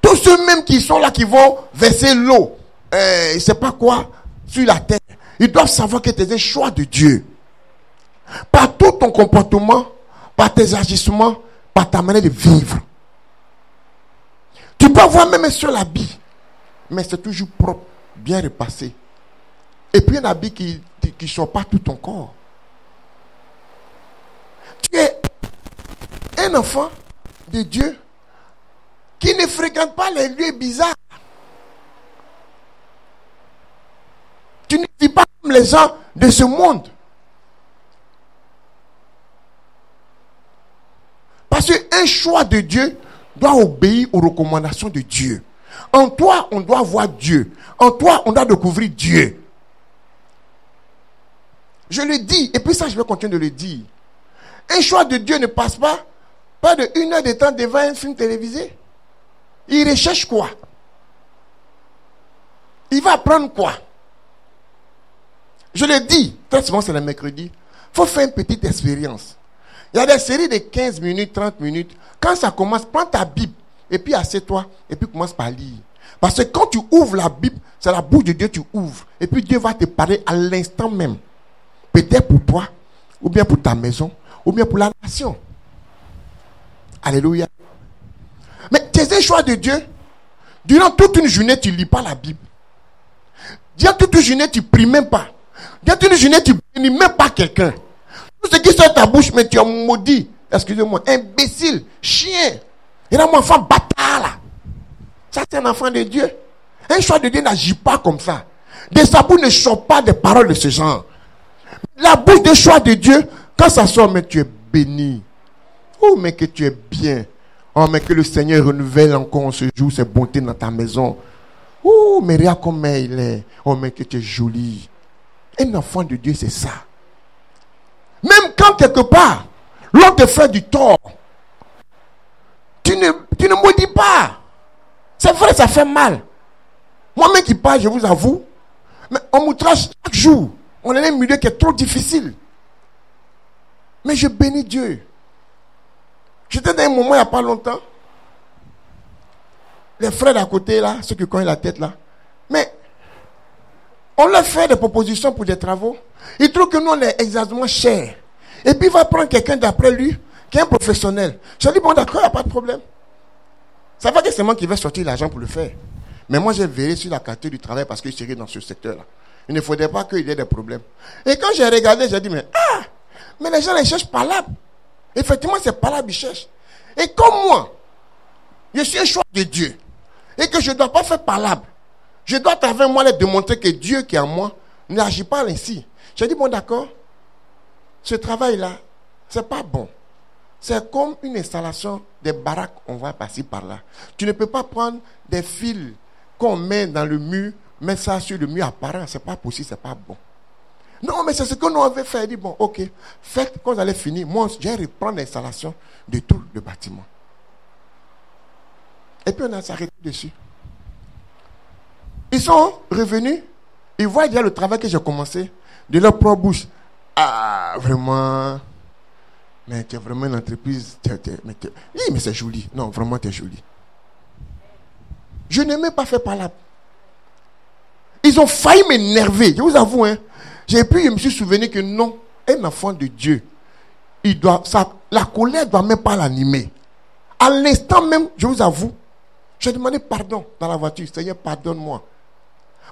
Tous ceux même qui sont là, qui vont verser l'eau, je ne sais pas quoi, sur la terre, ils doivent savoir que tu es un choix de Dieu. Par tout ton comportement, par tes agissements, par ta manière de vivre. Tu peux avoir même sur l'habit, mais c'est toujours propre, bien repassé. Et puis un habit qui ne sort pas tout ton corps. Tu es un enfant de Dieu qui ne fréquente pas les lieux bizarres. Tu ne vis pas comme les gens de ce monde. Parce qu'un choix de Dieu doit obéir aux recommandations de Dieu. En toi, on doit voir Dieu. En toi, on doit découvrir Dieu. Je le dis, et puis ça, je vais continuer de le dire. Un choix de Dieu ne passe pas de 1 heure de temps devant un film télévisé. Il recherche quoi? Il va apprendre quoi? Je le dis, très souvent c'est le mercredi. Il faut faire une petite expérience. Il y a des séries de 15 minutes, 30 minutes. Quand ça commence, prends ta Bible et puis assieds-toi et puis commence par lire. Parce que quand tu ouvres la Bible, c'est la bouche de Dieu que tu ouvres. Et puis Dieu va te parler à l'instant même. Peut-être pour toi, ou bien pour ta maison, ou bien pour la nation. Alléluia. Mais tu es un choix de Dieu. Durant toute une journée, tu ne lis pas la Bible. Durant toute une journée, tu ne pries même pas. Durant toute une journée, tu ne bénis même pas quelqu'un. Tout ce qui sort de ta bouche, mais tu es maudit. Excusez-moi, imbécile, chien. Il y a un enfant bâtard là. Ça, c'est un enfant de Dieu. Un choix de Dieu n'agit pas comme ça. De sa bouche ne sort pas des paroles de ce genre. La bouche des choix de Dieu, quand ça sort, mais tu es béni. Oh, mais que tu es bien. Oh, mais que le Seigneur renouvelle encore ce jour ses bontés dans ta maison. Oh, mais regarde comme il est. Oh, mais que tu es jolie. Un enfant de Dieu, c'est ça. Même quand quelque part, l'on te fait du tort, tu ne maudis pas. C'est vrai, ça fait mal. Moi-même qui parle, je vous avoue, mais on m'outrage chaque jour. On est dans un milieu qui est trop difficile. Mais je bénis Dieu. J'étais dans un moment il n'y a pas longtemps. Les frères d'à côté là, ceux qui connaissent la tête là. Mais on leur fait des propositions pour des travaux. Ils trouvent que nous on est exactement chers. Et puis il va prendre quelqu'un d'après lui, qui est un professionnel. Je dis bon d'accord, il n'y a pas de problème. Ça va que c'est moi qui vais sortir l'argent pour le faire. Mais moi j'ai veillé sur la qualité du travail parce que je serai dans ce secteur là. Il ne faudrait pas qu'il y ait des problèmes. Et quand j'ai regardé, j'ai dit mais les gens les cherchent palabre. Effectivement, c'est palabre ils cherchent. Et comme moi, je suis un choix de Dieu. Et que je ne dois pas faire palabre. Je dois à travers moi leur démontrer que Dieu qui est en moi n'agit pas ainsi. J'ai dit bon d'accord, ce travail-là, c'est pas bon. C'est comme une installation des baraques, on va passer par là. Tu ne peux pas prendre des fils qu'on met dans le mur, mettre ça sur le mur apparent, c'est pas possible, c'est pas bon. Non, mais c'est ce que nous avons fait. Il dit, bon, ok, faites, quand vous allez finir, moi, je vais reprendre l'installation de tout le bâtiment. Et puis on a s'arrêté dessus. Ils sont revenus, ils voient déjà le travail que j'ai commencé, de leur propre bouche. Ah, vraiment, mais tu es vraiment une entreprise, oui, mais c'est joli. Non, vraiment, tu es joli. Je n'ai même pas fait par là. Ils ont failli m'énerver, je vous avoue. Hein. Et puis, je me suis souvenu que non, un enfant de Dieu, la colère ne doit même pas l'animer. À l'instant même, je vous avoue, j'ai demandé pardon dans la voiture. Seigneur, pardonne-moi.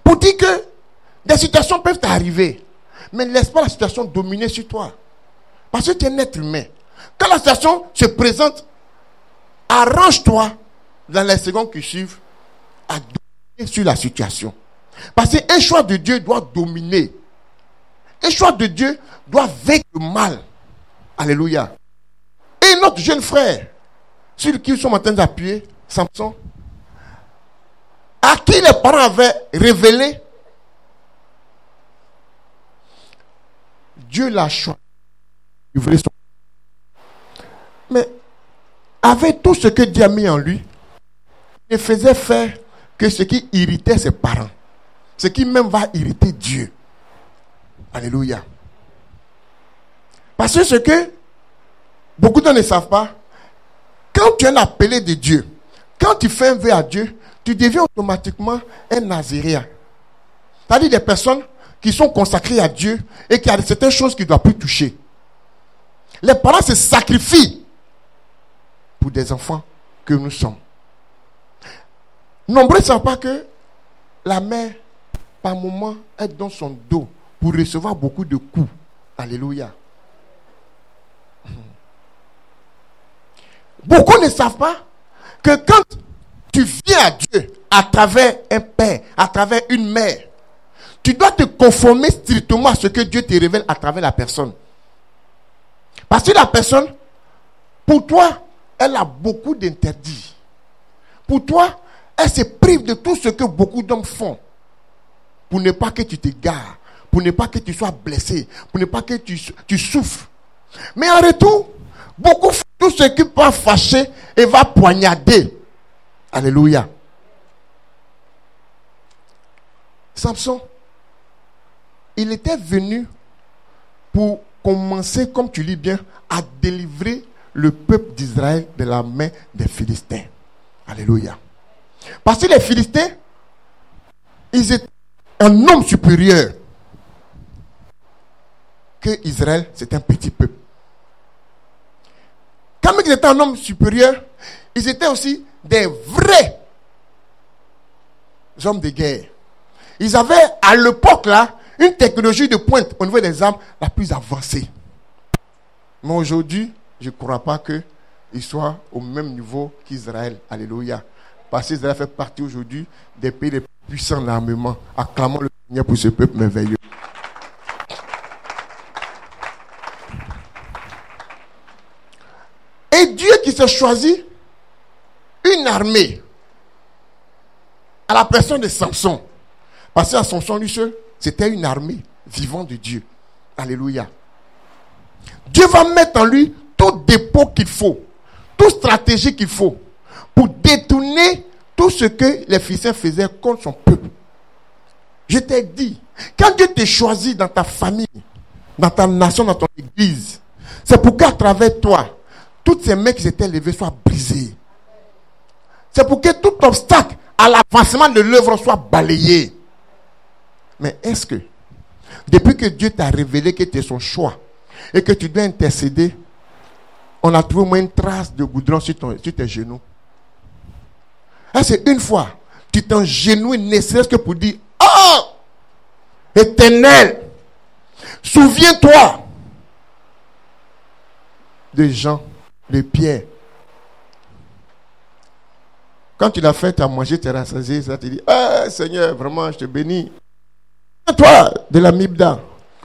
Pour dire que des situations peuvent t'arriver, mais ne laisse pas la situation dominer sur toi. Parce que tu es un être humain. Quand la situation se présente, arrange-toi dans les secondes qui suivent à dominer sur la situation. Parce qu'un choix de Dieu doit dominer. Un choix de Dieu doit vaincre le mal. Alléluia. Et notre jeune frère, sur qui nous sommes en train d'appuyer, Samson, à qui les parents avaient révélé, Dieu l'a choisi. Mais avec tout ce que Dieu a mis en lui, il ne faisait faire que ce qui irritait ses parents. Ce qui même va irriter Dieu. Alléluia. Parce que ce que beaucoup de gens ne savent pas, quand tu es un appelé de Dieu, quand tu fais un vœu à Dieu, tu deviens automatiquement un naziréen. C'est-à-dire des personnes qui sont consacrées à Dieu et qui ont certaines choses qu'ils ne doivent plus toucher. Les parents se sacrifient pour des enfants que nous sommes. Nombreux ne savent pas que la mère, par moment, est dans son dos pour recevoir beaucoup de coups. Alléluia. Beaucoup ne savent pas que quand tu viens à Dieu à travers un père, à travers une mère, tu dois te conformer strictement à ce que Dieu te révèle à travers la personne. Parce que la personne, pour toi, elle a beaucoup d'interdits. Pour toi, elle se prive de tout ce que beaucoup d'hommes font. Pour ne pas que tu te gares, pour ne pas que tu sois blessé, pour ne pas que tu souffres. Mais en retour, beaucoup font tout ce qui peut fâcher et va poignarder. Alléluia. Samson, il était venu pour commencer, comme tu lis bien, à délivrer le peuple d'Israël de la main des Philistins. Alléluia. Parce que les Philistins, ils étaient un homme supérieur. Que Israël, c'est un petit peuple. Quand ils étaient un homme supérieur, ils étaient aussi des vrais hommes de guerre. Ils avaient à l'époque là une technologie de pointe au niveau des armes la plus avancée. Mais aujourd'hui, je ne crois pas qu'ils soient au même niveau qu'Israël. Alléluia. Parce qu'Israël fait partie aujourd'hui des pays les plus puissants d'armement. Acclamons le Seigneur pour ce peuple merveilleux. Et Dieu qui s'est choisi une armée à la personne de Samson. Parce qu'à Samson lui seul, c'était une armée vivante de Dieu. Alléluia. Dieu va mettre en lui tout dépôt qu'il faut, toute stratégie qu'il faut pour détourner tout ce que les Philistins faisaient contre son peuple. Je t'ai dit, quand Dieu t'a choisi dans ta famille, dans ta nation, dans ton église, c'est pour qu'à travers toi, toutes ces mains qui s'étaient levées soient brisées. C'est pour que tout obstacle à l'avancement de l'œuvre soit balayé. Mais est-ce que, depuis que Dieu t'a révélé que tu es son choix et que tu dois intercéder, on a trouvé au moins une trace de goudron sur tes genoux? C'est une fois, tu t'engenouilles, ne serait-ce que pour dire, oh, Éternel, souviens-toi de Jean, de Pierre. Quand tu l'as fait, tu as mangé, tu es rassasié, ça te dit, ah Seigneur, vraiment, je te bénis. Souviens-toi de la Mibda.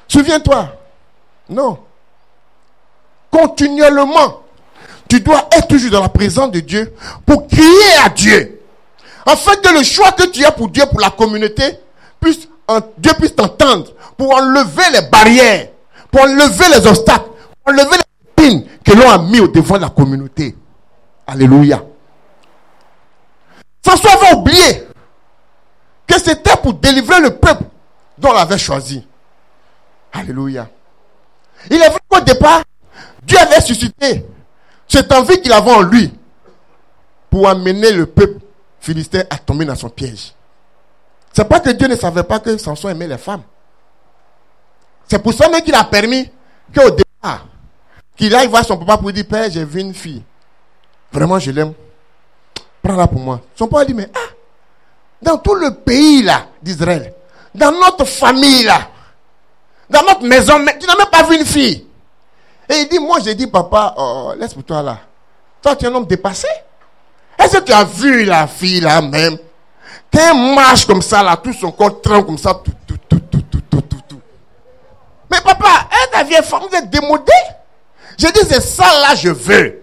Souviens-toi. Non. Continuellement, tu dois être toujours dans la présence de Dieu pour crier à Dieu. Afin que le choix que tu as pour Dieu, pour la communauté, puisse Dieu puisse t'entendre, pour enlever les barrières, pour enlever les obstacles, pour enlever les épines que l'on a mis au devant de la communauté. Alléluia. François avait oublié que c'était pour délivrer le peuple dont on l'avait choisi. Alléluia. Il est vrai qu'au départ, Dieu avait suscité cette envie qu'il avait en lui pour amener le peuple philistin à tomber dans son piège. C'est pas que Dieu ne savait pas que Samson aimait les femmes. C'est pour ça même qu'il a permis qu'au départ, qu'il aille voir son papa pour lui dire, Père, j'ai vu une fille. Vraiment, je l'aime. Prends-la pour moi. Son papa dit, mais dans tout le pays là d'Israël, dans notre famille là, dans notre maison, tu n'as même pas vu une fille. Et il dit, moi j'ai dit, papa, laisse pour toi là. Toi, tu es un homme dépassé. Est-ce que tu as vu la fille là même? Quand elle marche comme ça là, tout son corps tremble comme ça, tout. Mais papa, ta vieille femme, vous êtes démodée. J'ai dit, c'est ça là, je veux.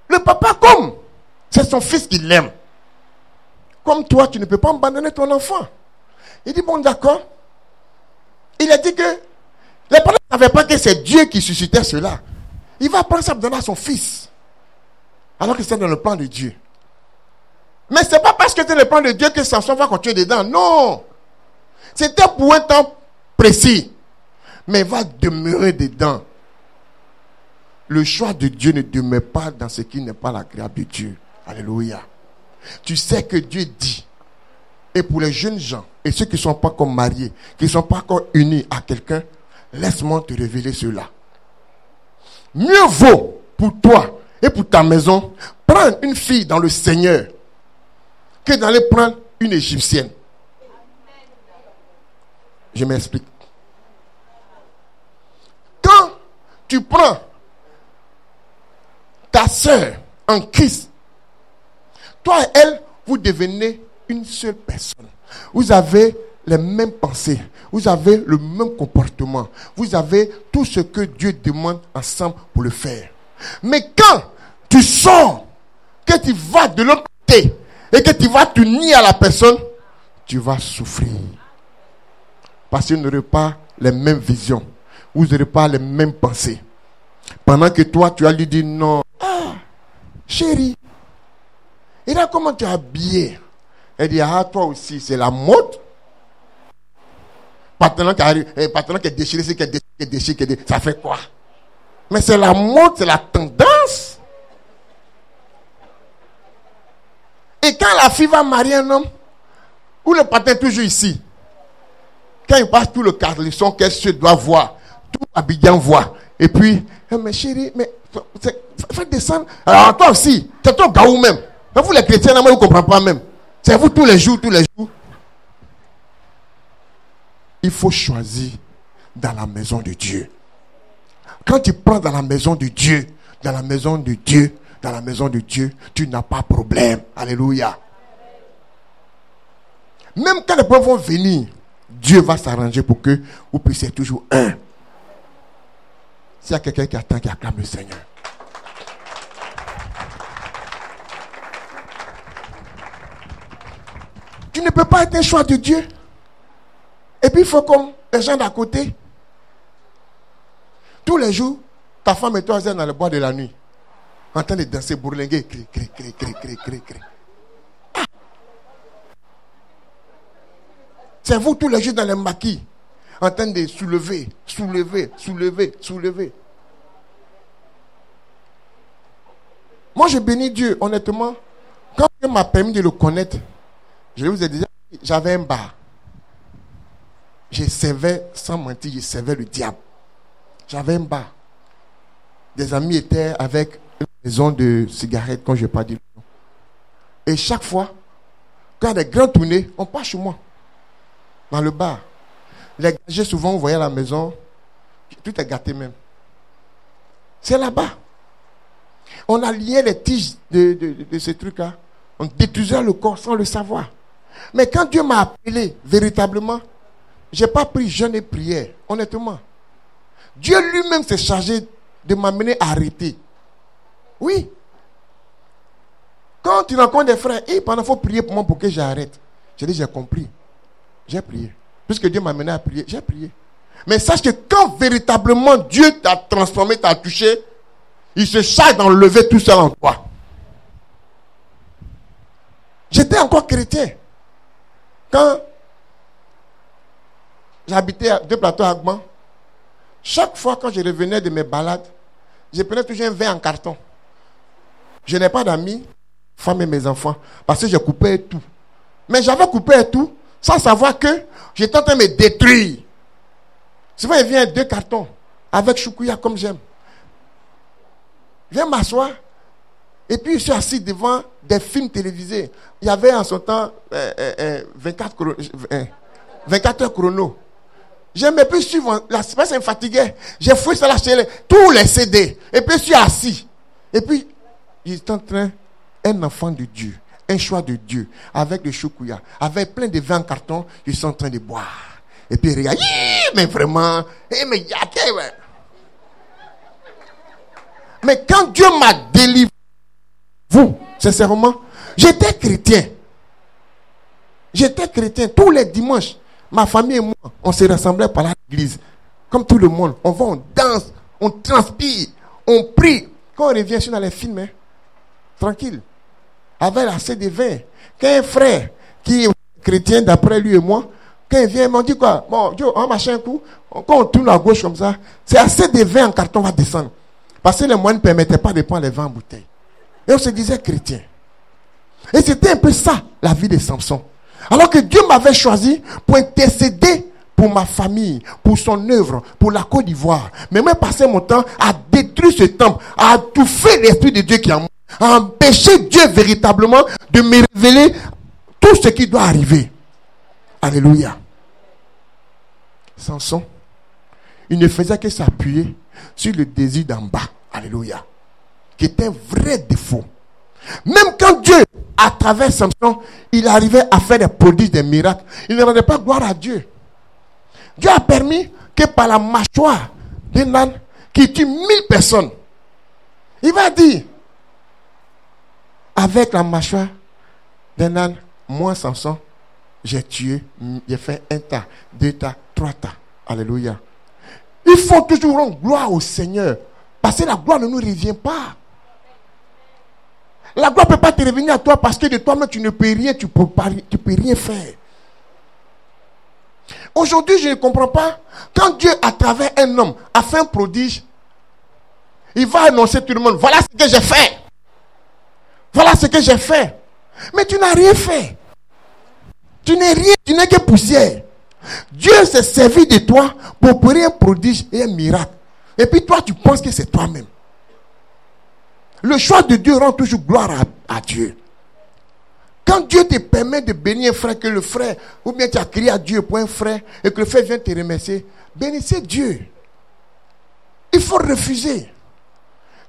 Le papa, comme c'est son fils qui l'aime. Comme toi, tu ne peux pas abandonner ton enfant. Il dit, bon, d'accord. Il a dit que les parents ne savaient pas que c'est Dieu qui suscitait cela. Il va prendre ça et donner à son fils. Alors que c'est dans le plan de Dieu. Mais ce n'est pas parce que c'est le plan de Dieu que Samson va continuer dedans. Non. C'était pour un temps précis. Mais il va demeurer dedans. Le choix de Dieu ne demeure pas dans ce qui n'est pas l'agréable de Dieu. Alléluia. Tu sais que Dieu dit. Et pour les jeunes gens, et ceux qui ne sont pas encore mariés, qui ne sont pas encore unis à quelqu'un, laisse-moi te révéler cela. Mieux vaut pour toi et pour ta maison prendre une fille dans le Seigneur que d'aller prendre une Égyptienne. Je m'explique. Quand tu prends ta sœur en Christ, toi et elle, vous devenez une seule personne. Vous avez les mêmes pensées. Vous avez le même comportement. Vous avez tout ce que Dieu demande ensemble pour le faire. Mais quand tu sors, que tu vas de l'autre côté et que tu vas t'unir à la personne, tu vas souffrir. Parce que vous n'aurez pas les mêmes visions. Vous n'aurez pas les mêmes pensées. Pendant que toi, tu as lui dit non. Chérie, et là, comment tu es habillé? Elle dit, toi aussi, c'est la mode. Maintenant qu'elle est déchirée, c'est qu'elle est déchirée, ça fait quoi? Mais c'est la mode, c'est la tendance. Et quand la fille va marier un homme, ou le patin est toujours ici, quand il passe tout le caleçon qu'elle se doit voir, tout Abidjan voit, et puis, mais chérie, mais faites descendre. Alors toi aussi, c'est toi gaou même. Mais vous les chrétiens, moi, vous ne comprenez pas même. C'est vous tous les jours. Il faut choisir dans la maison de Dieu. Quand tu prends dans la maison de Dieu, tu n'as pas de problème. Alléluia. Même quand les problèmes vont venir, Dieu va s'arranger pour que vous puissiez être toujours un. S'il y a quelqu'un qui attend, qui acclame le Seigneur. Tu ne peux pas être un choix de Dieu. Et puis il faut comme les gens d'à côté. Tous les jours, ta femme et toi, vous êtes dans le bois de la nuit. En train de danser, bourlinguer, cri. C'est vous tous les jours dans les maquis. En train de soulever. Moi, je bénis Dieu, honnêtement. Quand Dieu m'a permis de le connaître, je vous ai dit, j'avais un bar. Je servais, sans mentir, je servais le diable. J'avais un bar. Des amis étaient avec une maison de cigarettes, quand je n'ai pas dit le nom. Et chaque fois, quand il y a des grands tournées, on passe chez moi. Dans le bar. Les gagés, souvent, vous voyez à la maison, tout est gâté même. C'est là-bas. On a lié les tiges de ces trucs-là. On détruisait le corps sans le savoir. Mais quand Dieu m'a appelé, véritablement, je n'ai pas pris jeûne et prière, honnêtement. Dieu lui-même s'est chargé de m'amener à arrêter. Oui. Quand tu rencontres des frères, pendant il faut prier pour moi pour que j'arrête. J'ai dit, j'ai compris. J'ai prié. Puisque Dieu m'a mené à prier, j'ai prié. Mais sache que quand véritablement Dieu t'a transformé, t'a touché, il se charge d'enlever tout ça en toi. J'étais encore chrétien. Quand j'habitais à 2 plateaux à Agban, chaque fois quand je revenais de mes balades, je prenais toujours un vin en carton. Je n'ai pas d'amis, femme et mes enfants, parce que je coupais tout. Mais j'avais coupé tout sans savoir que j'étais en train de me détruire. Souvent, il vient 2 cartons avec choukouya comme j'aime. Je viens m'asseoir et puis je suis assis devant des films télévisés. Il y avait en son temps 24 heures chrono. J'aimais plus suivre, la semaine ça me fatiguait. J'ai fouillé ça là chez tous les CD. Et puis je suis assis. Et puis, j'étais en train, un enfant de Dieu, un choix de Dieu, avec le choukouya, avec plein de vins en carton, je suis en train de boire. Et puis regarde, mais vraiment, mais quand Dieu m'a délivré, vous, sincèrement, j'étais chrétien. J'étais chrétien tous les dimanches. Ma famille et moi, on se rassemblait par l'église. Comme tout le monde, on va, on danse, on transpire, on prie. Quand on revient, je suis dans les films, hein, tranquille, avec assez de vin. Quand un frère qui est chrétien d'après lui et moi, quand il vient, il m'a dit quoi? Bon, Dieu, on marche un coup. Quand on tourne à gauche comme ça, c'est assez de vin en carton va descendre. Parce que les moyens ne permettaient pas de prendre les vins en bouteille. Et on se disait chrétien. Et c'était un peu ça, la vie de Samson. Alors que Dieu m'avait choisi pour intercéder pour ma famille, pour son œuvre, pour la Côte d'Ivoire. Mais moi, passé mon temps à détruire ce temple, à étouffer l'Esprit de Dieu qui est en moi, à empêcher Dieu véritablement de me révéler tout ce qui doit arriver. Alléluia. Samson, il ne faisait que s'appuyer sur le désir d'en bas. Alléluia. Qui était un vrai défaut. Même quand Dieu, à travers Samson, il arrivait à faire des prodiges, des miracles, il ne rendait pas gloire à Dieu. Dieu a permis que par la mâchoire d'un âne qui tue 1000 personnes, il va dire, avec la mâchoire d'un âne, moi Samson, j'ai tué, j'ai fait 1 tas, 2 tas, 3 tas. Alléluia. Il faut toujours rendre gloire au Seigneur. Parce que la gloire ne nous revient pas. La gloire ne peut pas te revenir à toi parce que de toi-même tu ne peux rien, tu peux rien faire. Aujourd'hui, je ne comprends pas. Quand Dieu, à travers un homme, a fait un prodige, il va annoncer à tout le monde, voilà ce que j'ai fait. Voilà ce que j'ai fait. Mais tu n'as rien fait. Tu n'es rien, tu n'es que poussière. Dieu s'est servi de toi pour opérer un prodige et un miracle. Et puis toi, tu penses que c'est toi-même. Le choix de Dieu rend toujours gloire à Dieu. Quand Dieu te permet de bénir un frère, que le frère, ou bien tu as crié à Dieu pour un frère, et que le frère vient te remercier, bénissez Dieu. Il faut refuser.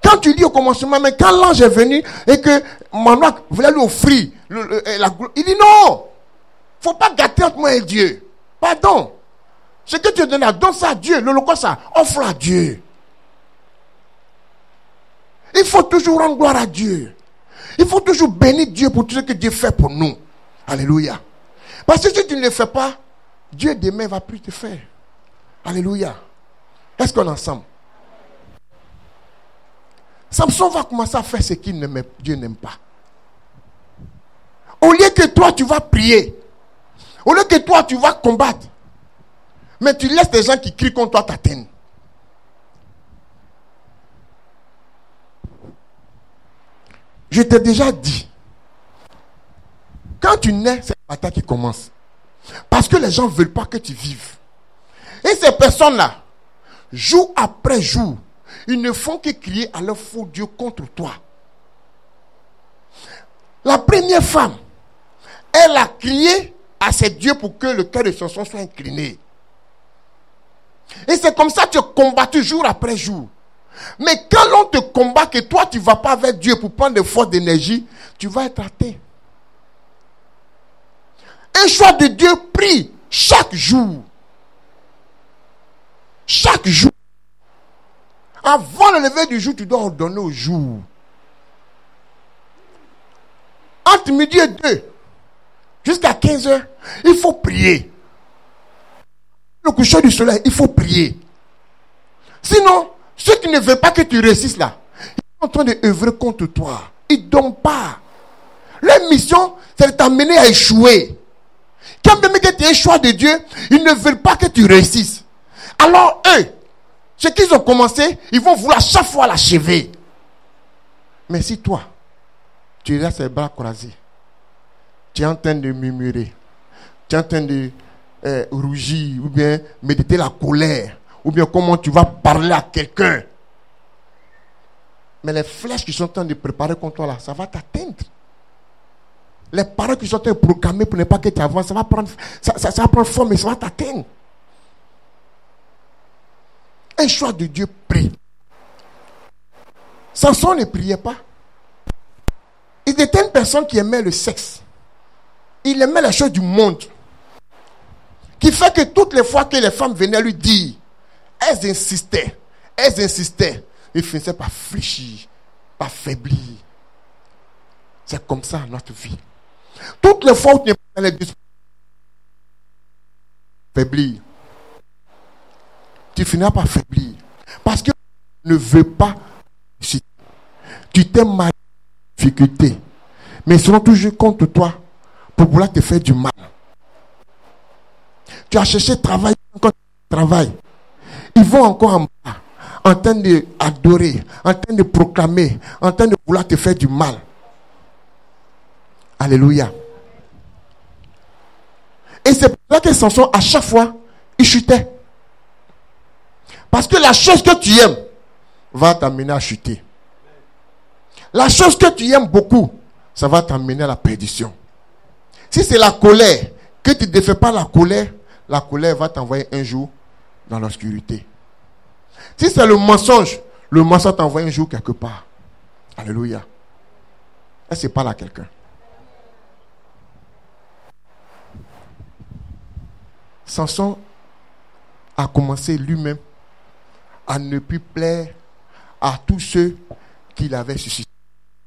Quand tu dis au commencement, mais quand l'ange est venu, et que Manoak voulait lui offrir il dit non. Il ne faut pas gâter entre moi et Dieu. Pardon. Ce que tu donnes, donne ça à Dieu. L'holocauste, ça, offre à Dieu. Il faut toujours rendre gloire à Dieu. Il faut toujours bénir Dieu pour tout ce que Dieu fait pour nous. Alléluia. Parce que si tu ne le fais pas, Dieu demain ne va plus te faire. Alléluia. Est-ce qu'on est ensemble? Samson va commencer à faire ce qu'il n'aime, Dieu n'aime pas. Au lieu que toi tu vas prier, au lieu que toi tu vas combattre, mais tu laisses des gens qui crient contre toi t'atteindre. Je t'ai déjà dit, quand tu nais, c'est la bataille qui commence. Parce que les gens ne veulent pas que tu vives. Et ces personnes-là, jour après jour, ils ne font que crier à leur faux Dieu contre toi. La première femme, elle a crié à ses dieux pour que le cœur de Samson soit incliné. Et c'est comme ça que tu combattu jour après jour. Mais quand l'on te combat, que toi tu ne vas pas avec Dieu pour prendre des forces d'énergie, tu vas être atteint. Un choix de Dieu prie chaque jour. Chaque jour. Avant le lever du jour, tu dois ordonner au jour. Entre midi et 2, jusqu'à 15 heures, il faut prier. Le coucher du soleil, il faut prier. Sinon, ceux qui ne veulent pas que tu réussisses là, ils sont en train d'œuvrer contre toi. Ils ne dorment pas. Leur mission, c'est de t'amener à échouer. Quand même que tu aies un choix de Dieu, ils ne veulent pas que tu réussisses. Alors eux, ce qu'ils ont commencé, ils vont vouloir chaque fois l'achever. Mais si toi, tu restes les bras croisés, tu es en train de murmurer, tu es en train de rougir, ou bien méditer la colère, ou bien comment tu vas parler à quelqu'un. Mais les flèches qui sont en train de préparer contre toi là, ça va t'atteindre. Les paroles qui sont en train de proclamer pour ne pas que tu avances, ça va prendre forme et ça va t'atteindre. Un choix de Dieu prie. Samson ne priait pas. Il était une personne qui aimait le sexe. Il aimait les choses du monde. Qui fait que toutes les fois que les femmes venaient lui dire, elles insistaient. Il finissait par fléchir, par faiblir. C'est comme ça notre vie. Toutes les fois où tu n'es pas dans les discours, faiblir. Tu finiras par faiblir. Parce que tu ne veux pas. Tu t'es mal en difficulté. Mais ils seront toujours contre toi pour vouloir te faire du mal. Tu as cherché travail, encore travail. Ils vont encore en bas, en train d'adorer, en train de proclamer, en train de vouloir te faire du mal. Alléluia. Et c'est pour ça que Samson, à chaque fois, il chutait. Parce que la chose que tu aimes va t'amener à chuter. La chose que tu aimes beaucoup, ça va t'amener à la perdition. Si c'est la colère, que tu ne défais pas la colère va t'envoyer un jour dans l'obscurité. Si c'est le mensonge t'envoie un jour quelque part. Alléluia. Est-ce que c'est pas là quelqu'un? Samson a commencé lui-même à ne plus plaire à tous ceux qu'il avait suscités.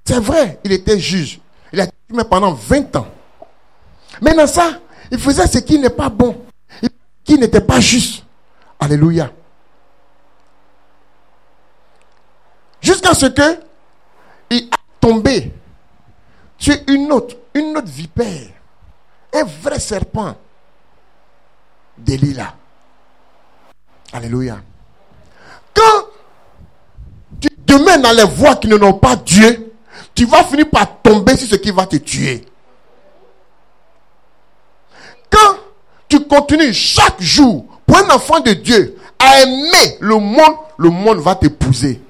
C'est vrai, il était juge. Il a été juge pendant 20 ans. Mais dans ça, il faisait ce qui n'est pas bon, qui n'était pas juste. Alléluia. Jusqu'à ce que il a tombé sur une autre vipère, un vrai serpent d'Élila. Alléluia. Quand tu demeures dans les voies qui n'ont pas Dieu, tu vas finir par tomber sur ce qui va te tuer. Quand tu continues chaque jour pour un enfant de Dieu à aimer le monde va t'épouser.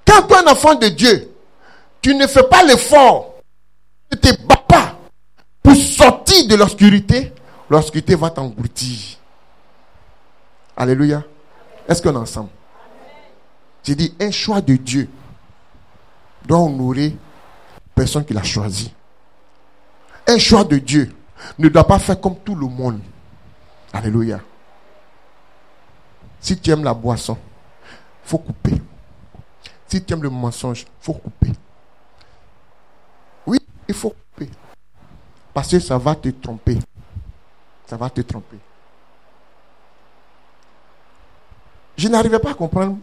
Quand tu es un enfant de Dieu, tu ne fais pas l'effort, tu ne te bats pas pour sortir de l'obscurité, l'obscurité va t'engloutir. Alléluia. Est-ce qu'on est ensemble? J'ai dit, un choix de Dieu doit honorer la personne qu'il a choisie. Un choix de Dieu ne doit pas faire comme tout le monde. Alléluia. Si tu aimes la boisson, il faut couper. Si tu aimes le mensonge, il faut couper. Oui, il faut couper. Parce que ça va te tromper. Ça va te tromper. Je n'arrivais pas à comprendre.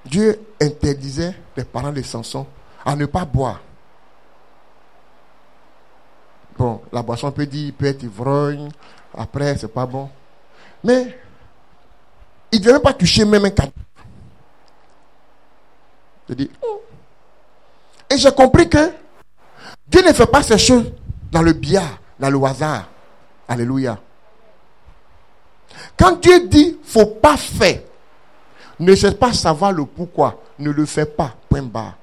Dieu interdisait les parents de Samson à ne pas boire. Bon, la boisson peut être ivrogne. Après, c'est pas bon. Mais il ne devait même pas toucher même un cadavre. Je dis, et j'ai compris que Dieu ne fait pas ces choses dans le billard, dans le hasard. Alléluia. Quand Dieu dit, faut pas faire, ne cherche pas à savoir le pourquoi, ne le fais pas, point barre.